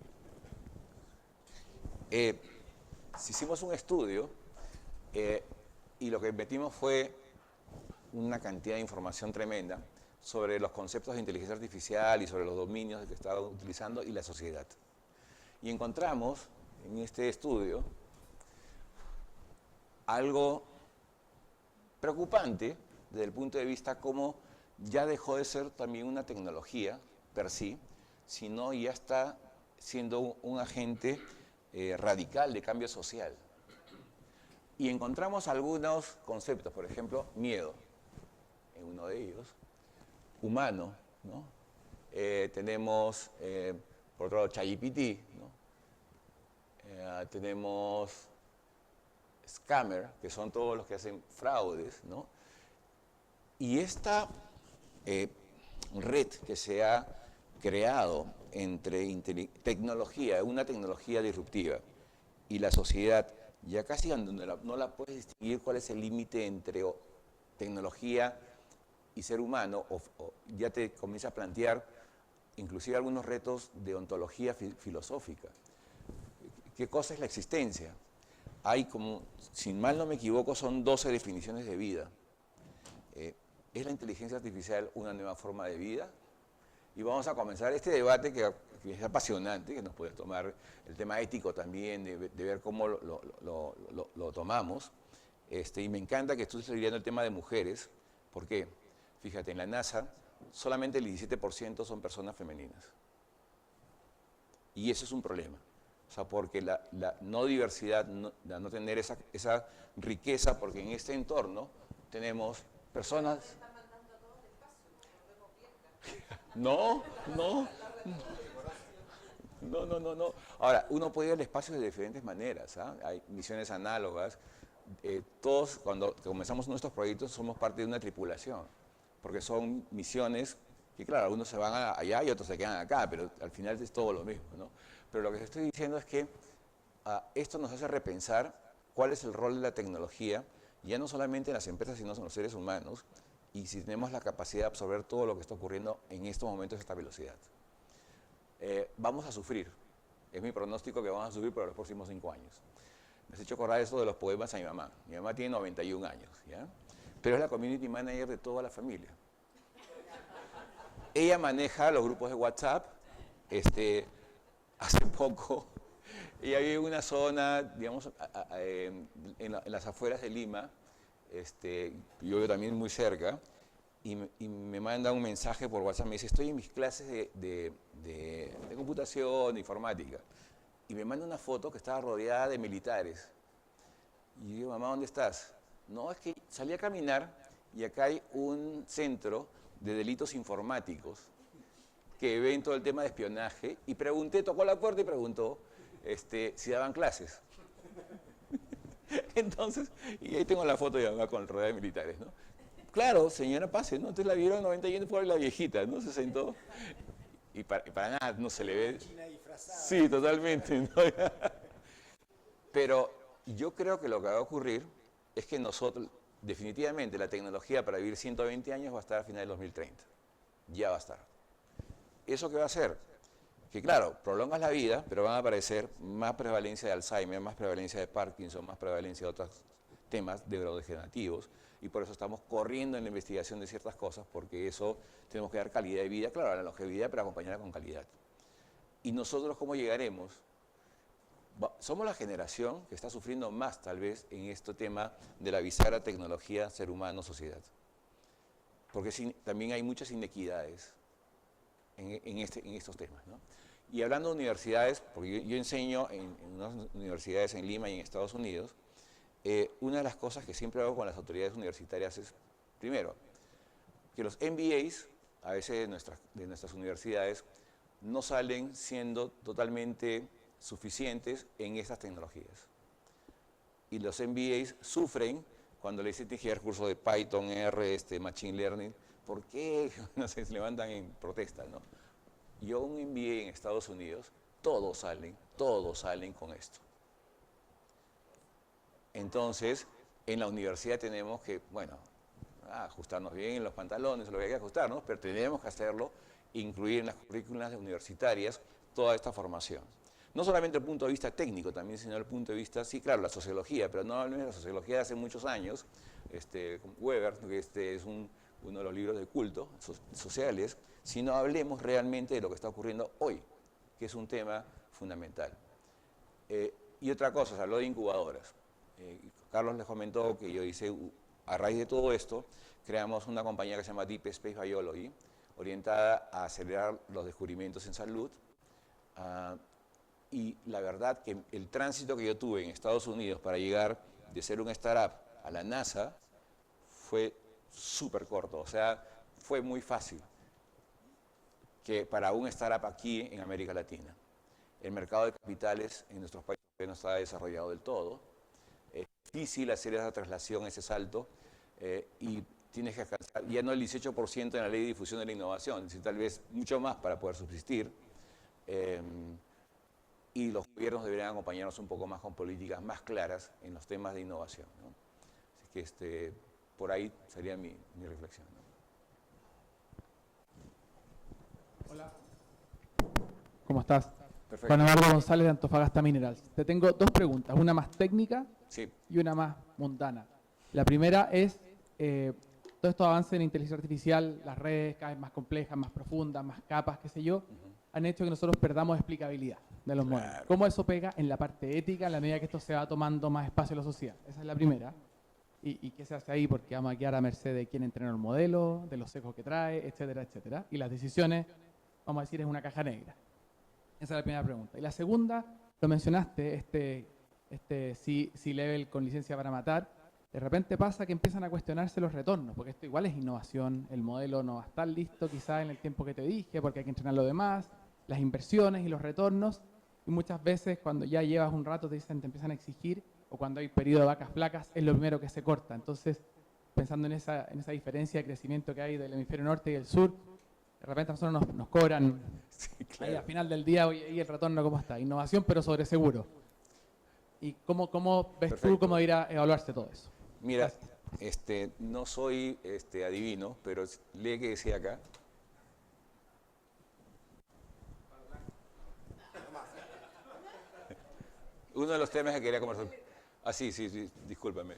Hicimos un estudio y lo que metimos fue una cantidad de información tremenda sobre los conceptos de inteligencia artificial y sobre los dominios que estaba utilizando y la sociedad. Y encontramos en este estudio algo preocupante desde el punto de vista cómo ya dejó de ser también una tecnología per sí, sino ya está siendo un agente radical de cambio social. Y encontramos algunos conceptos, por ejemplo, miedo, en uno de ellos, humano, ¿no? Tenemos, por otro lado, ChatGPT, ¿no? Tenemos scammer, que son todos los que hacen fraudes, ¿no? Y esta red que se ha creado entre tecnología, una tecnología disruptiva, y la sociedad, ya casi no la puedes distinguir cuál es el límite entre tecnología y ser humano, o ya te comienza a plantear inclusive algunos retos de ontología filosófica. ¿Qué cosa es la existencia? Hay como, si mal no me equivoco, son 12 definiciones de vida. ¿Es la inteligencia artificial una nueva forma de vida? Y vamos a comenzar este debate que es apasionante, que nos puede tomar el tema ético también, de ver cómo lo tomamos. Y me encanta que tú estés liderando el tema de mujeres. ¿Por qué? Fíjate, en la NASA solamente el 17% son personas femeninas. Y eso es un problema. O sea, porque la no diversidad, no tener esa riqueza, porque en este entorno tenemos personas... No. Ahora, uno puede ir al espacio de diferentes maneras. Hay misiones análogas. Todos, cuando comenzamos nuestros proyectos, somos parte de una tripulación, porque son misiones que, claro, algunos se van allá y otros se quedan acá, pero al final es todo lo mismo, ¿no? Pero lo que te estoy diciendo es que esto nos hace repensar cuál es el rol de la tecnología, ya no solamente en las empresas, sino en los seres humanos, y si tenemos la capacidad de absorber todo lo que está ocurriendo en estos momentos a esta velocidad. Vamos a sufrir. Es mi pronóstico que vamos a sufrir por los próximos 5 años. Me has hecho acordar eso de los poemas a mi mamá. Mi mamá tiene 91 años, ¿ya? Pero es la community manager de toda la familia. Ella maneja los grupos de WhatsApp. Hace poco, ella vive en una zona, digamos, en las afueras de Lima. Yo vivo también muy cerca. Y me manda un mensaje por WhatsApp, me dice, estoy en mis clases de computación, de informática. Y me manda una foto que estaba rodeada de militares. Y yo digo, mamá, ¿dónde estás? No, es que salí a caminar y acá hay un centro de delitos informáticos que ven todo el tema de espionaje. Y pregunté, tocó la puerta y preguntó si daban clases. Entonces, y ahí tengo la foto de mamá con rodeada de militares, ¿no? Claro, señora, pase, ¿no? Entonces la vieron 91 por la viejita, ¿no? Se sentó y para nada no se le ve. Sí, totalmente, ¿no? Pero yo creo que lo que va a ocurrir es que nosotros, definitivamente, la tecnología para vivir 120 años va a estar a final del 2030. Ya va a estar. ¿Eso qué va a hacer? Que claro, prolongas la vida, pero van a aparecer más prevalencia de Alzheimer, más prevalencia de Parkinson, más prevalencia de otros temas neurodegenerativos. Y por eso estamos corriendo en la investigación de ciertas cosas, porque eso tenemos que dar calidad de vida, claro, la longevidad, pero acompañarla con calidad. ¿Y nosotros cómo llegaremos? Somos la generación que está sufriendo más, tal vez, en este tema de la bisagra tecnología, ser humano, sociedad. Porque también hay muchas inequidades en estos temas, ¿no? Y hablando de universidades, porque yo enseño en unas universidades en Lima y en Estados Unidos, una de las cosas que siempre hago con las autoridades universitarias es, primero, que los MBAs, a veces de nuestras universidades, no salen siendo totalmente suficientes en estas tecnologías. Y los MBAs sufren cuando le dicen que hay cursos de Python, R, Machine Learning. ¿Por qué? No sé, se levantan en protesta, ¿no? Yo un MBA en Estados Unidos, todos salen con esto. Entonces, en la universidad tenemos que, bueno, ajustarnos bien en los pantalones, lo que hay que ajustarnos, pero tenemos que hacerlo, incluir en las currículas universitarias toda esta formación. No solamente el punto de vista técnico también, sino el punto de vista, sí, claro, la sociología, pero no hablemos de la sociología de hace muchos años, Weber, que es uno de los libros de culto sociales, sino hablemos realmente de lo que está ocurriendo hoy, que es un tema fundamental. Y otra cosa, se habló de incubadoras. Carlos les comentó que yo hice, a raíz de todo esto, creamos una compañía que se llama Deep Space Biology, orientada a acelerar los descubrimientos en salud. Y la verdad que el tránsito que yo tuve en Estados Unidos para llegar de ser un startup a la NASA fue súper corto, o sea, fue muy fácil que para un startup aquí en América Latina. El mercado de capitales en nuestros países no está desarrollado del todo. Es difícil hacer esa traslación, ese salto, y tienes que alcanzar ya no el 18% en la ley de difusión de la innovación, sino tal vez mucho más para poder subsistir. Y los gobiernos deberían acompañarnos un poco más con políticas más claras en los temas de innovación, ¿no? Así que por ahí sería mi reflexión, ¿no? Hola. ¿Cómo estás? Perfecto. Juan Eduardo González de Antofagasta Minerals. Te tengo dos preguntas, una más técnica Sí. y una más mundana. La primera es, todo estos avances en inteligencia artificial, las redes cada vez más complejas, más profundas, más capas, qué sé yo, han hecho que nosotros perdamos explicabilidad de los modelos. ¿Cómo eso pega en la parte ética, en la medida que esto se va tomando más espacio en la sociedad? Esa es la primera. ¿Y qué se hace ahí? Porque vamos a quedar a merced de quién entrenó el modelo, de los sesgos que trae, etcétera, etcétera. Y las decisiones, vamos a decir, es una caja negra. Esa es la primera pregunta. Y la segunda, lo mencionaste, este C-Level con licencia para matar. De repente pasa que empiezan a cuestionarse los retornos, porque esto igual es innovación. El modelo no va a estar listo quizás en el tiempo que te dije, porque hay que entrenar lo demás, las inversiones y los retornos. Y muchas veces cuando ya llevas un rato te empiezan a exigir, o cuando hay periodo de vacas flacas, es lo primero que se corta. Entonces, pensando en esa diferencia de crecimiento que hay del hemisferio norte y el sur, de repente a nosotros nos cobran Sí, claro. ahí al final del día, oye, ¿y el retorno cómo está? Innovación, pero sobre seguro. ¿Y cómo ves Perfecto. tú cómo irá a evaluarse todo eso? Mira, no soy adivino, pero lee que decía acá. Uno de los temas que quería conversar. Ah, sí, discúlpame.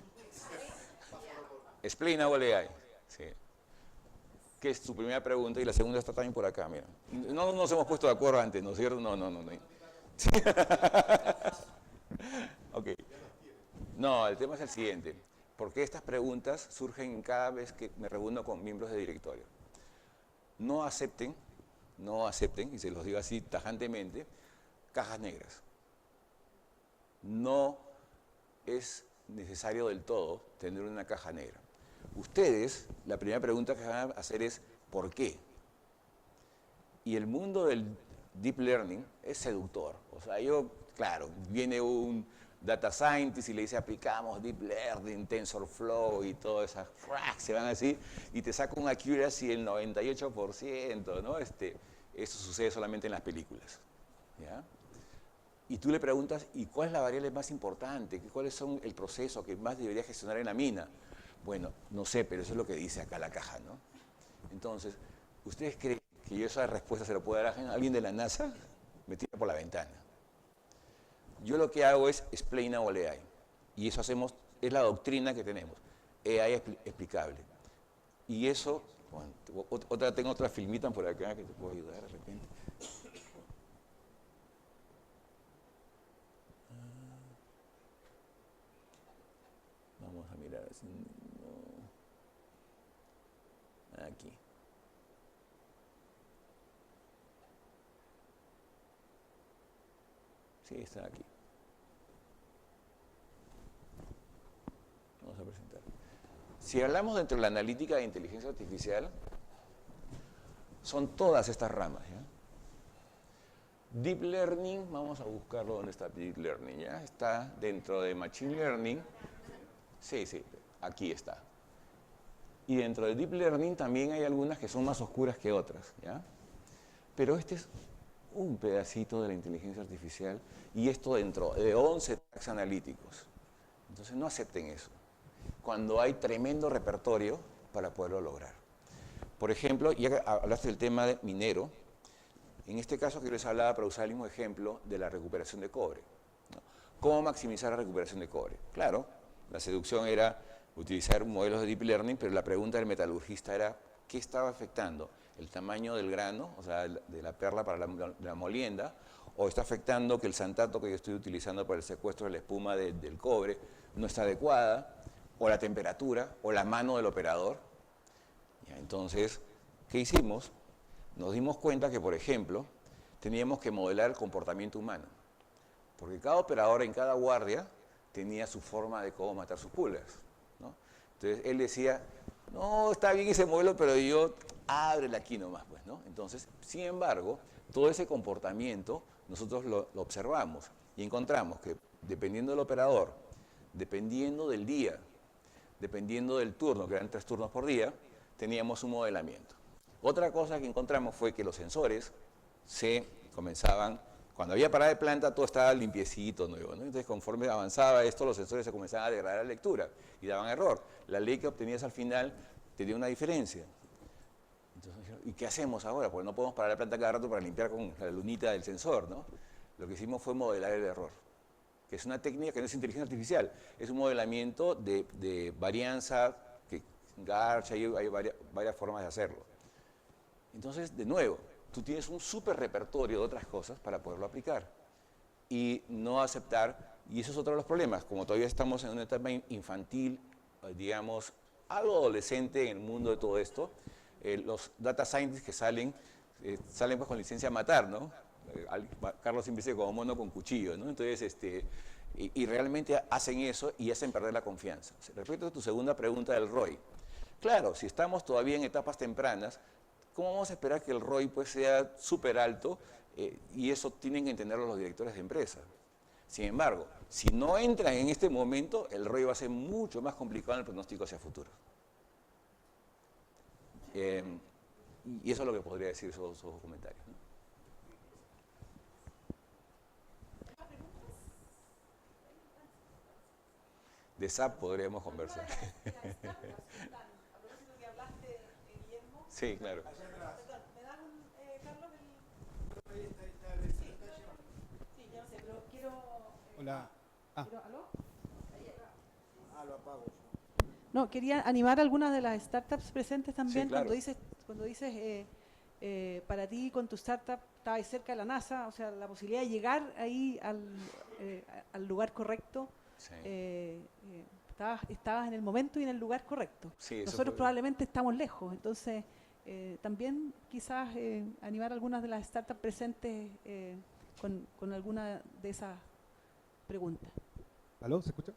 Explainable AI. Sí. Que es su primera pregunta y la segunda está también por acá, mira. No nos hemos puesto de acuerdo antes, ¿no es cierto? No. Ok. No, el tema es el siguiente. ¿Por qué estas preguntas surgen cada vez que me reúno con miembros de directorio? No acepten, y se los digo así tajantemente, cajas negras. No es necesario del todo tener una caja negra. Ustedes, la primera pregunta que van a hacer es ¿por qué? Y el mundo del deep learning es seductor. O sea, claro, viene un data scientist y le dice aplicamos deep learning, TensorFlow y todas esas se van así y te saca un accuracy del 98%, ¿no? Eso sucede solamente en las películas, ¿ya? Y tú le preguntas, ¿y cuál es la variable más importante? ¿Cuál es el proceso que más debería gestionar en la mina? Bueno, no sé, pero eso es lo que dice acá la caja, ¿no? Entonces, ¿ustedes creen que yo esa respuesta se lo puedo dar a alguien de la NASA? Me tira por la ventana. Yo lo que hago es explainable AI. Y eso hacemos, es la doctrina que tenemos. AI explicable. Y eso, bueno, tengo otra filmita por acá que te puedo ayudar de repente. Vamos a mirar así. No. Aquí. Sí, está aquí. Vamos a presentar. Si hablamos dentro de la analítica de inteligencia artificial, son todas estas ramas, ¿ya? Deep Learning, vamos a buscarlo donde está Deep Learning, ¿ya? Está dentro de Machine Learning. Sí, aquí está. Y dentro de Deep Learning también hay algunas que son más oscuras que otras, ¿ya? Pero este es un pedacito de la inteligencia artificial y esto dentro de 11 tags analíticos. Entonces no acepten eso, cuando hay tremendo repertorio para poderlo lograr. Por ejemplo, ya hablaste del tema de minero, en este caso que les hablaba para usar el mismo ejemplo de la recuperación de cobre, ¿no? ¿Cómo maximizar la recuperación de cobre? Claro, la seducción era utilizar modelos de Deep Learning, pero la pregunta del metalurgista era ¿qué estaba afectando? ¿El tamaño del grano, o sea, de la perla para la molienda? ¿O está afectando que el santato que yo estoy utilizando para el secuestro de la espuma del cobre no está adecuada? ¿O la temperatura? ¿O la mano del operador? ¿Ya? Entonces, ¿qué hicimos? Nos dimos cuenta que, por ejemplo, teníamos que modelar el comportamiento humano. Porque cada operador en cada guardia tenía su forma de cómo matar sus pulgas, ¿no? Entonces, él decía, no, está bien ese modelo, pero yo ábrele aquí nomás, pues, ¿no? Entonces, sin embargo, todo ese comportamiento nosotros lo observamos y encontramos que dependiendo del operador, dependiendo del día, dependiendo del turno, que eran 3 turnos por día, teníamos un modelamiento. Otra cosa que encontramos fue que los sensores se comenzaban, cuando había parada de planta todo estaba limpiecito, nuevo, ¿no? Entonces conforme avanzaba esto, los sensores se comenzaban a degradar la lectura y daban error. La ley que obtenías al final tenía una diferencia. Entonces, ¿y qué hacemos ahora? Porque no podemos parar la planta cada rato para limpiar con la lunita del sensor, ¿no? Lo que hicimos fue modelar el error, que es una técnica que no es inteligencia artificial, es un modelamiento de varianza, que Garch, hay varias formas de hacerlo. Entonces, de nuevo, tú tienes un súper repertorio de otras cosas para poderlo aplicar y no aceptar, y eso es otro de los problemas, como todavía estamos en una etapa infantil digamos, algo adolescente en el mundo de todo esto. Los data scientists que salen pues con licencia a matar, ¿no? Carlos siempre dice como mono con cuchillo, ¿no? Entonces, y realmente hacen eso y hacen perder la confianza. Respecto a tu segunda pregunta del ROI, claro, si estamos todavía en etapas tempranas, ¿cómo vamos a esperar que el ROI pues sea súper alto? Y eso tienen que entenderlo los directores de empresa. Sin embargo, si no entran en este momento, el ROI va a ser mucho más complicado en el pronóstico hacia futuro. Y eso es lo que podría decir esos comentarios, ¿no? De SAP podríamos conversar. Sí, claro. ¿Me das Carlos, Sí, ya no sé, pero quiero... Hola. ¿Aló? Lo apago. No, quería animar a algunas de las startups presentes también. Sí, claro. Cuando dices para ti con tu startup estabas cerca de la NASA, o sea, la posibilidad de llegar ahí al lugar correcto. Sí. Estabas en el momento y en el lugar correcto. Sí, nosotros probablemente estamos lejos, entonces también quizás animar a algunas de las startups presentes con alguna de esas preguntas. ¿Aló? ¿Se escucha?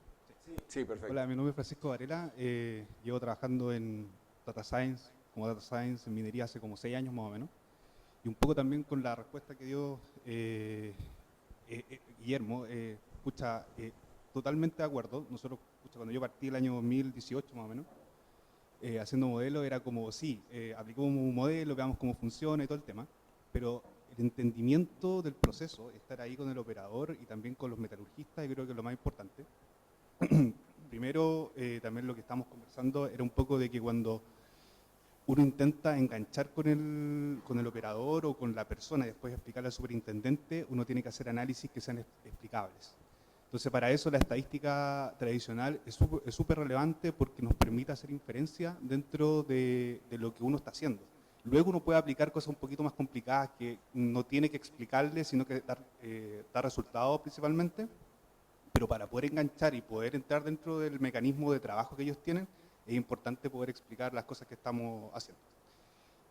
Sí, perfecto. Hola, mi nombre es Francisco Varela. Llevo trabajando en Data Science, como Data Science en minería hace como 6 años más o menos. Y un poco también con la respuesta que dio Guillermo, totalmente de acuerdo. Nosotros, cuando yo partí el año 2018 más o menos, haciendo modelos, era como, sí, aplicamos un modelo, veamos cómo funciona y todo el tema, pero el entendimiento del proceso, estar ahí con el operador y también con los metalurgistas, yo creo que es lo más importante. Primero, también lo que estamos conversando era un poco de que cuando uno intenta enganchar con el operador o con la persona y después explicarle al superintendente, uno tiene que hacer análisis que sean explicables. Entonces, para eso la estadística tradicional es súper relevante porque nos permite hacer inferencia dentro de lo que uno está haciendo. Luego uno puede aplicar cosas un poquito más complicadas que no tiene que explicarle, sino que dar resultados principalmente. Pero para poder enganchar y poder entrar dentro del mecanismo de trabajo que ellos tienen, es importante poder explicar las cosas que estamos haciendo.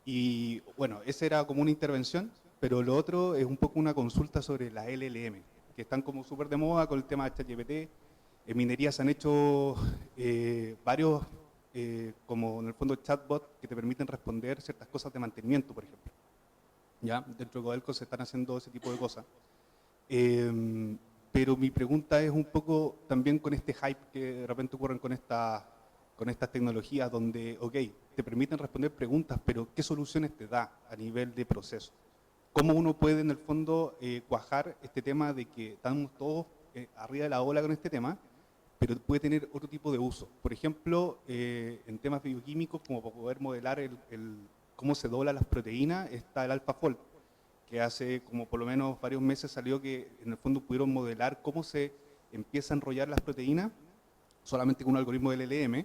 Y bueno, esa era como una intervención, pero lo otro es un poco una consulta sobre las LLM, que están como súper de moda con el tema de ChatGPT. En minería se han hecho varios, como en el fondo chatbot, que te permiten responder ciertas cosas de mantenimiento, por ejemplo. ¿Ya? Dentro de Codelco se están haciendo ese tipo de cosas. Pero mi pregunta es un poco también con este hype que de repente ocurren con estas tecnologías donde, ok, te permiten responder preguntas, pero ¿qué soluciones te da a nivel de proceso? ¿Cómo uno puede en el fondo cuajar este tema de que estamos todos arriba de la ola con este tema, pero puede tener otro tipo de uso? Por ejemplo, en temas bioquímicos, como para poder modelar cómo se doblan las proteínas, está el AlphaFold, que hace como por lo menos varios meses salió que en el fondo pudieron modelar cómo se empieza a enrollar las proteínas solamente con un algoritmo del LLM.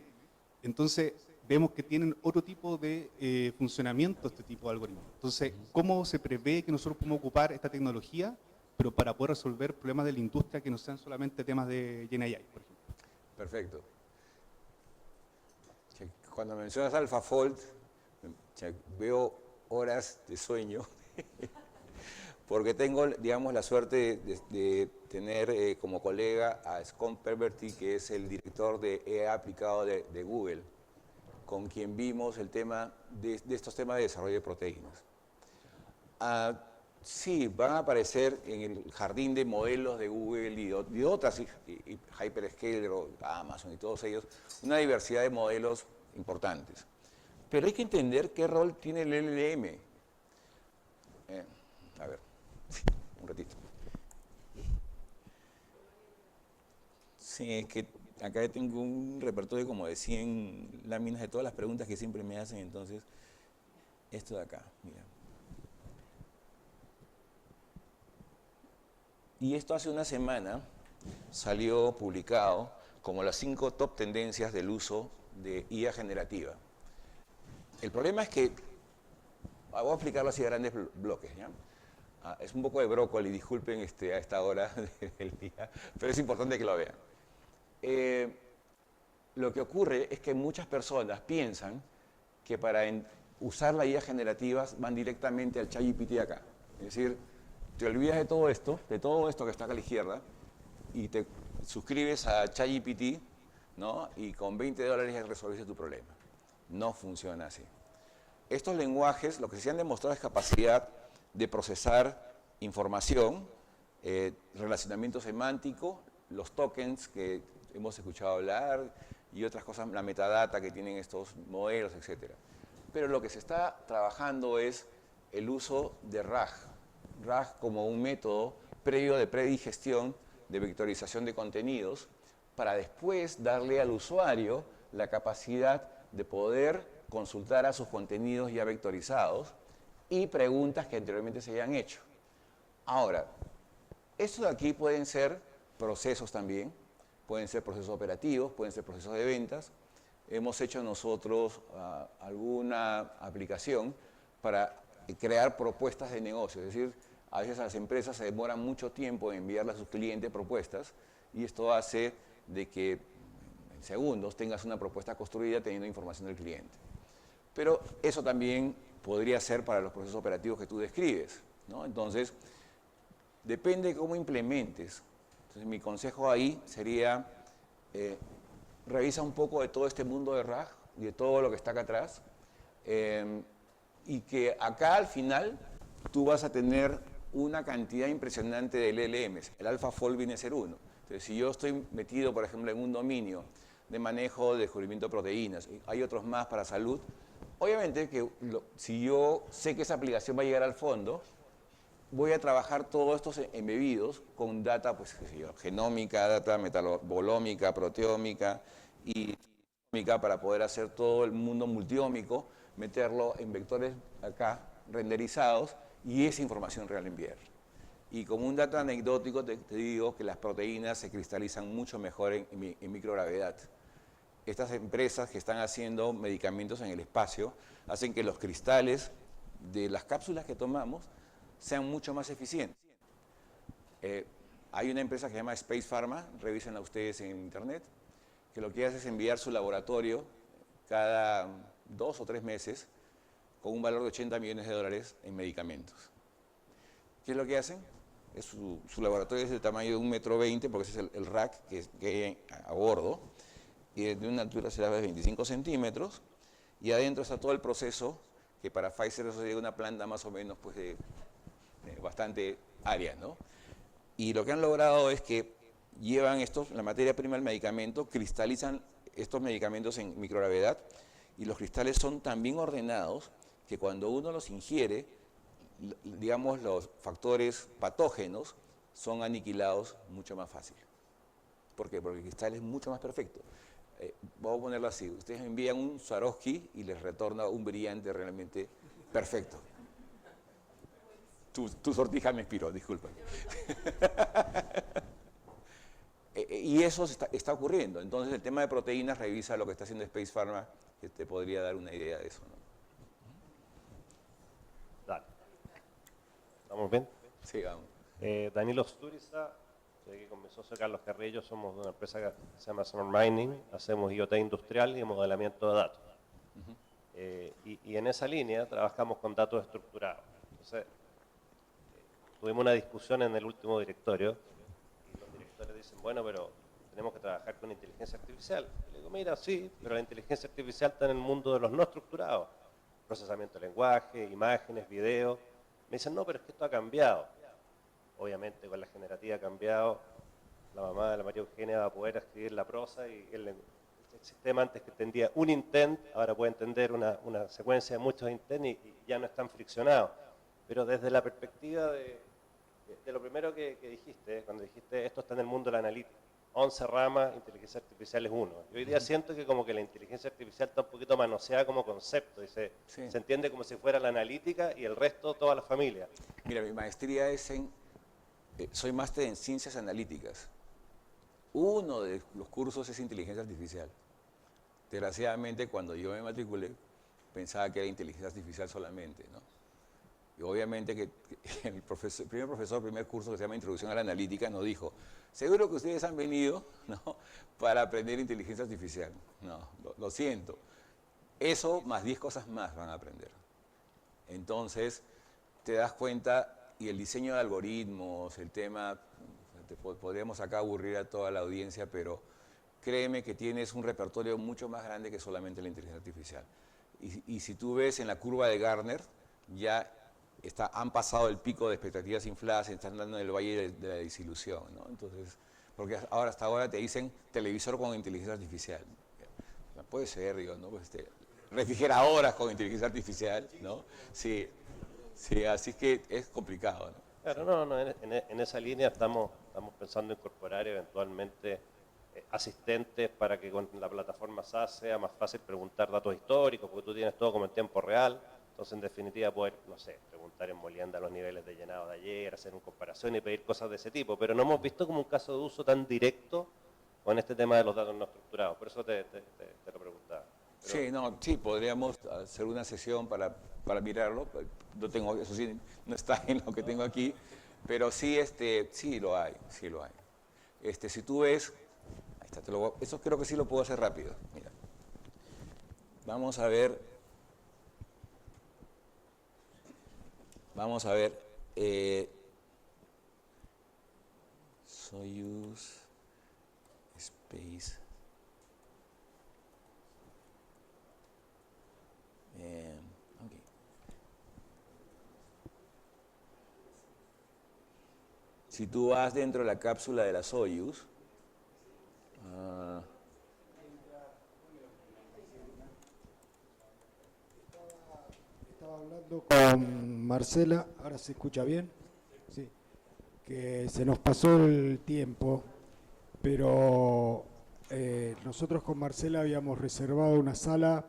Entonces vemos que tienen otro tipo de funcionamiento este tipo de algoritmos. Entonces, ¿cómo se prevé que nosotros podemos ocupar esta tecnología, pero para poder resolver problemas de la industria que no sean solamente temas de GenAI, por ejemplo? Perfecto. Cuando mencionas AlphaFold, veo horas de sueño. Porque tengo, digamos, la suerte de tener como colega a Scott Perverty, que es el director de EA aplicado de Google, con quien vimos el tema de estos temas de desarrollo de proteínas. Sí, van a aparecer en el jardín de modelos de Google y de otras, y Hyperscaler, Amazon y todos ellos, una diversidad de modelos importantes. Pero hay que entender qué rol tiene el LLM. A ver, un ratito. Sí, es que acá tengo un repertorio como de 100 láminas de todas las preguntas que siempre me hacen, entonces, esto de acá, mira. Y esto hace una semana salió publicado como las 5 top tendencias del uso de IA generativa. El problema es que, voy a explicarlo así a grandes bloques, ¿ya? Es un poco de brócoli, disculpen a esta hora del día, pero es importante que lo vean. lo que ocurre es que muchas personas piensan que para usar las IA generativas van directamente al ChatGPT acá. Es decir, te olvidas de todo esto que está acá a la izquierda, y te suscribes a ChatGPT, ¿no? Y con $20 ya resolviste tu problema. No funciona así. Estos lenguajes, lo que se han demostrado es capacidad de procesar información, relacionamiento semántico, los tokens que hemos escuchado hablar y otras cosas, la metadata que tienen estos modelos, etc. Pero lo que se está trabajando es el uso de RAG. RAG como un método previo de predigestión de vectorización de contenidos para después darle al usuario la capacidad de poder consultar a sus contenidos ya vectorizados y preguntas que anteriormente se hayan hecho. Ahora, estos de aquí pueden ser procesos también, pueden ser procesos operativos, pueden ser procesos de ventas. Hemos hecho nosotros alguna aplicación para crear propuestas de negocio, es decir, a veces las empresas se demoran mucho tiempo en enviarle a sus clientes propuestas y esto hace de que en segundos tengas una propuesta construida teniendo información del cliente. Pero eso también podría ser para los procesos operativos que tú describes, ¿no? Entonces, depende de cómo implementes. Entonces, mi consejo ahí sería, revisa un poco de todo este mundo de RAG y de todo lo que está acá atrás, y que acá al final tú vas a tener una cantidad impresionante de LLMs. El AlphaFold viene a ser uno. Entonces, si yo estoy metido, por ejemplo, en un dominio de manejo de descubrimiento de proteínas, y hay otros más para salud, obviamente que si yo sé que esa aplicación va a llegar al fondo, voy a trabajar todos estos embebidos con data, pues, qué sé yo, genómica, data metabolómica, proteómica y para poder hacer todo el mundo multiómico, meterlo en vectores acá renderizados y esa información real enviar. Y como un dato anecdótico te digo que las proteínas se cristalizan mucho mejor en microgravedad. Estas empresas que están haciendo medicamentos en el espacio hacen que los cristales de las cápsulas que tomamos sean mucho más eficientes. Hay una empresa que se llama Space Pharma, revísenla ustedes en internet, que lo que hace es enviar su laboratorio cada 2 o 3 meses con un valor de $80 millones en medicamentos. ¿Qué es lo que hacen? Su laboratorio es del tamaño de 1,20 m, porque ese es el rack que hay a bordo, y de una altura será de 25 centímetros, y adentro está todo el proceso, que para Pfizer eso sería una planta más o menos pues, de bastante área, ¿no? Y lo que han logrado es que llevan la materia prima del medicamento, cristalizan estos medicamentos en microgravedad, y los cristales son tan bien ordenados que cuando uno los ingiere, digamos, los factores patógenos son aniquilados mucho más fácil. ¿Por qué? Porque el cristal es mucho más perfecto. Vamos a ponerlo así, ustedes envían un Swarovski y les retorna un brillante realmente perfecto. Tu sortija me inspiró, disculpa. Y eso está ocurriendo. Entonces el tema de proteínas, revisa lo que está haciendo Space Pharma, que te podría dar una idea de eso, ¿no? Dale. ¿Estamos bien? Sí, vamos. Danilo Sturiza, que con mi socio Carlos Carrillo somos de una empresa que se llama Smart Mining, hacemos IoT industrial y modelamiento de datos. Y en esa línea trabajamos con datos estructurados. Entonces, tuvimos una discusión en el último directorio y los directores dicen, bueno, pero tenemos que trabajar con inteligencia artificial. Y le digo, mira, sí, pero la inteligencia artificial está en el mundo de los no estructurados. Procesamiento de lenguaje, imágenes, videos. Me dicen, no, pero es que esto ha cambiado. Obviamente con la generativa ha cambiado. La mamá de la María Eugenia va a poder escribir la prosa y el sistema antes que entendía un intent, ahora puede entender una secuencia de muchos intents y ya no están friccionados. Pero desde la perspectiva de lo primero que dijiste, cuando dijiste esto está en el mundo de la analítica, 11 ramas, inteligencia artificial es uno. Y hoy día siento que como que la inteligencia artificial está un poquito manoseada como concepto, se entiende como si fuera la analítica y el resto toda la familia. Mira, mi maestría es soy máster en ciencias analíticas. Uno de los cursos es inteligencia artificial. Desgraciadamente, cuando yo me matriculé, pensaba que era inteligencia artificial solamente, ¿no? Y obviamente que el primer curso que se llama Introducción a la Analítica nos dijo, seguro que ustedes han venido, ¿no?, para aprender inteligencia artificial. No, lo siento. Eso más 10 cosas más van a aprender. Entonces, te das cuenta, y el diseño de algoritmos, el tema, podríamos acá aburrir a toda la audiencia, pero créeme que tienes un repertorio mucho más grande que solamente la inteligencia artificial. Y si tú ves en la curva de Gartner, ya han pasado el pico de expectativas infladas y están dando en el valle de la desilusión, ¿no? Entonces, porque hasta ahora te dicen televisor con inteligencia artificial. No puede ser, digo, ¿no? Pues refrigeradoras con inteligencia artificial, ¿no? Sí, sí, así que es complicado, ¿no? Claro, no, en esa línea estamos pensando en incorporar eventualmente asistentes para que con la plataforma SaaS sea más fácil preguntar datos históricos, porque tú tienes todo como en tiempo real. Entonces, en definitiva, poder, no sé, preguntar en Molienda los niveles de llenado de ayer, hacer una comparación y pedir cosas de ese tipo. Pero no hemos visto como un caso de uso tan directo con este tema de los datos no estructurados. Por eso te lo preguntaba. Pero Sí, podríamos hacer una sesión para mirarlo. No tengo, eso sí, no está en lo que tengo aquí, pero sí, sí lo hay, sí lo hay. Si tú ves, ahí está, eso creo que sí lo puedo hacer rápido. Mira, vamos a ver. Soyuz Space. Okay. Si tú vas dentro de la cápsula de la Soyuz, estaba hablando con Marcela, ahora se escucha bien, sí, que se nos pasó el tiempo, pero nosotros con Marcela habíamos reservado una sala.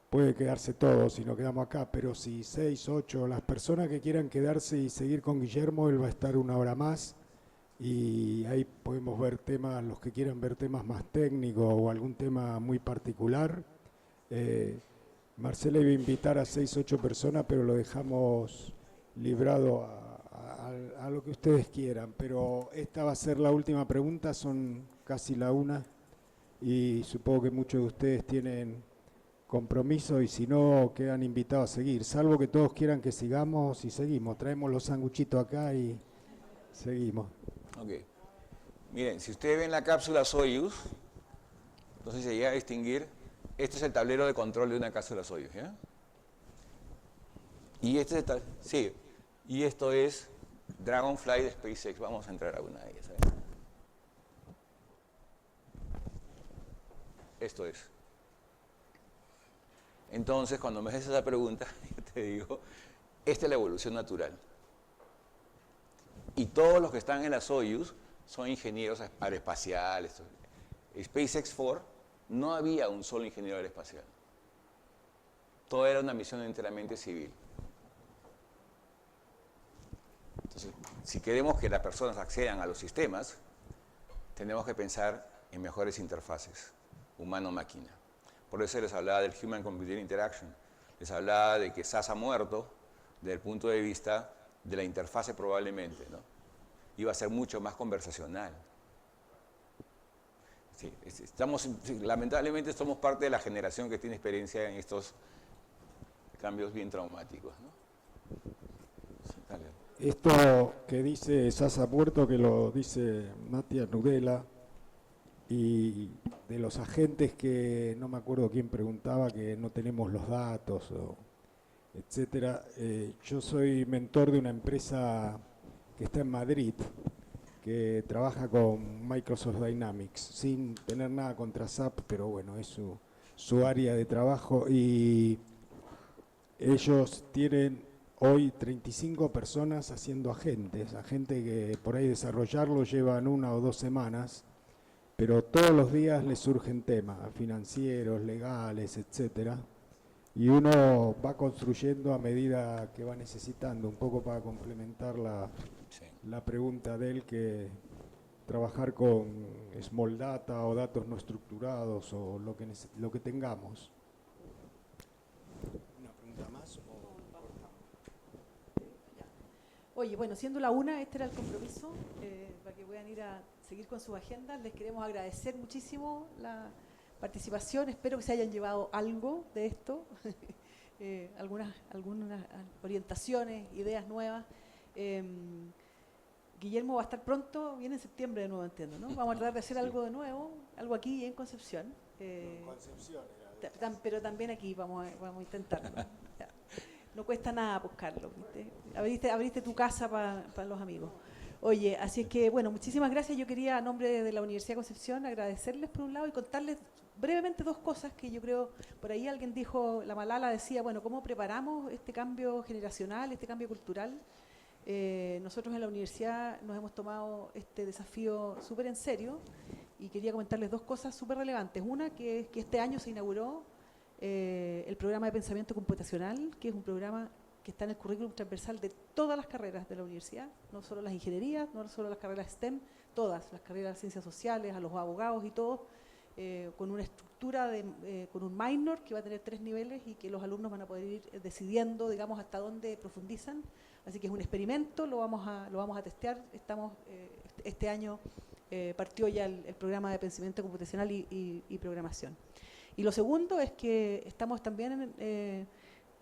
Puede quedarse todo si no quedamos acá, pero si 6, 8, las personas que quieran quedarse y seguir con Guillermo, él va a estar una hora más y ahí podemos ver temas, los que quieran ver temas más técnicos o algún tema muy particular. Marcela iba a invitar a 6, 8 personas, pero lo dejamos librado a lo que ustedes quieran. Pero esta va a ser la última pregunta, son casi la 1 y supongo que muchos de ustedes tienen compromiso y si no quedan invitados a seguir, salvo que todos quieran que sigamos y seguimos. Traemos los sanguchitos acá y seguimos. Ok. Miren, si ustedes ven la cápsula Soyuz, entonces se llega a distinguir, este es el tablero de control de una cápsula Soyuz, ¿ya? Y y esto es Dragonfly de SpaceX. Vamos a entrar a una de ellas, ¿sabes? Esto es. Entonces, cuando me haces esa pregunta, yo te digo, esta es la evolución natural. Y todos los que están en la Soyuz son ingenieros aeroespaciales. SpaceX 4 no había un solo ingeniero aeroespacial. Todo era una misión enteramente civil. Entonces, si queremos que las personas accedan a los sistemas, tenemos que pensar en mejores interfaces, humano-máquina. Por eso les hablaba del Human Computer Interaction. Les hablaba de que SAS ha muerto desde el punto de vista de la interfase probablemente, ¿no? Iba a ser mucho más conversacional. Sí, lamentablemente somos parte de la generación que tiene experiencia en estos cambios bien traumáticos, ¿no? Sí, dale. Esto que dice SAS ha muerto, que lo dice Matías Nudela, y de los agentes que no me acuerdo quién preguntaba que no tenemos los datos, etcétera. Yo soy mentor de una empresa que está en Madrid, que trabaja con Microsoft Dynamics, sin tener nada contra SAP, pero bueno, es su área de trabajo, y ellos tienen hoy 35 personas haciendo agentes que por ahí desarrollarlo llevan 1 o 2 semanas, pero todos los días les surgen temas financieros, legales, etcétera, y uno va construyendo a medida que va necesitando, un poco para complementar la pregunta de él, que trabajar con small data o datos no estructurados o lo que tengamos. ¿Una pregunta más o cortamos? Oye, bueno, siendo la una, este era el compromiso, para que puedan ir a seguir con sus agendas. Les queremos agradecer muchísimo la participación. Espero que se hayan llevado algo de esto, algunas orientaciones, ideas nuevas. Guillermo va a estar pronto, viene en septiembre de nuevo, entiendo, ¿no? Vamos a tratar de hacer algo de nuevo, algo aquí en Concepción. Pero también aquí vamos a intentarlo. Ya. No cuesta nada buscarlo, ¿viste? Abriste tu casa para los amigos. Oye, así es que, bueno, muchísimas gracias. Yo quería, a nombre de la Universidad de Concepción, agradecerles por un lado y contarles brevemente dos cosas que yo creo, por ahí alguien dijo, la Malala decía, bueno, ¿cómo preparamos este cambio generacional, este cambio cultural? Nosotros en la universidad nos hemos tomado este desafío súper en serio y quería comentarles dos cosas súper relevantes. Una, que es que este año se inauguró el programa de pensamiento computacional, que es un programa que está en el currículum transversal de todas las carreras de la universidad, no solo las ingenierías, no solo las carreras STEM, todas las carreras de ciencias sociales, a los abogados y todos, con una estructura, con un minor que va a tener 3 niveles y que los alumnos van a poder ir decidiendo, digamos, hasta dónde profundizan. Así que es un experimento, lo vamos a testear. Este año partió ya el programa de pensamiento computacional y programación. Y lo segundo es que estamos también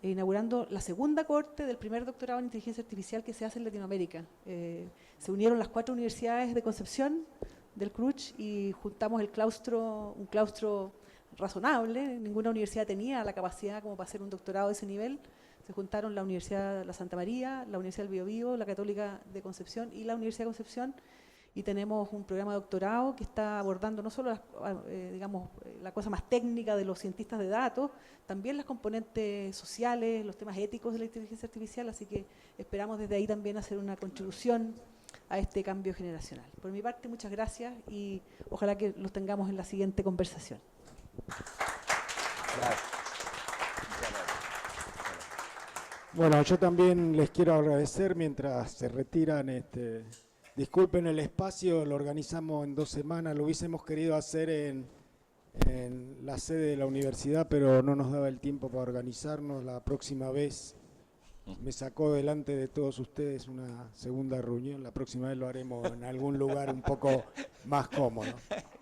inaugurando la segunda cohorte del primer doctorado en inteligencia artificial que se hace en Latinoamérica. Se unieron las 4 universidades de Concepción, del CRUCH, y juntamos un claustro razonable. Ninguna universidad tenía la capacidad como para hacer un doctorado de ese nivel. Se juntaron la Universidad de la Santa María, la Universidad del Biobío, la Católica de Concepción y la Universidad de Concepción, y tenemos un programa de doctorado que está abordando no solo la cosa más técnica de los cientistas de datos, también las componentes sociales, los temas éticos de la inteligencia artificial, así que esperamos desde ahí también hacer una contribución a este cambio generacional. Por mi parte, muchas gracias y ojalá que los tengamos en la siguiente conversación. Gracias. Bueno, yo también les quiero agradecer mientras se retiran. Disculpen el espacio, lo organizamos en 2 semanas, lo hubiésemos querido hacer en la sede de la universidad, pero no nos daba el tiempo para organizarnos. La próxima vez me sacó delante de todos ustedes una segunda reunión, la próxima vez lo haremos en algún lugar un poco más cómodo.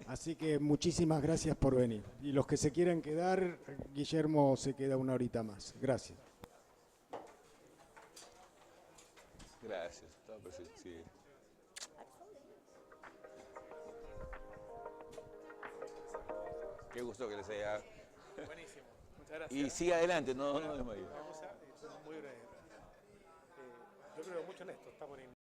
Así que muchísimas gracias por venir. Y los que se quieran quedar, Guillermo se queda una horita más. Gracias. Gracias. Estaba perfecto, sí. Qué gusto que les haya... Buenísimo. Muchas gracias. Y siga adelante, no desmayes. Vamos a... Muy breve. Yo creo mucho en esto. Estamos en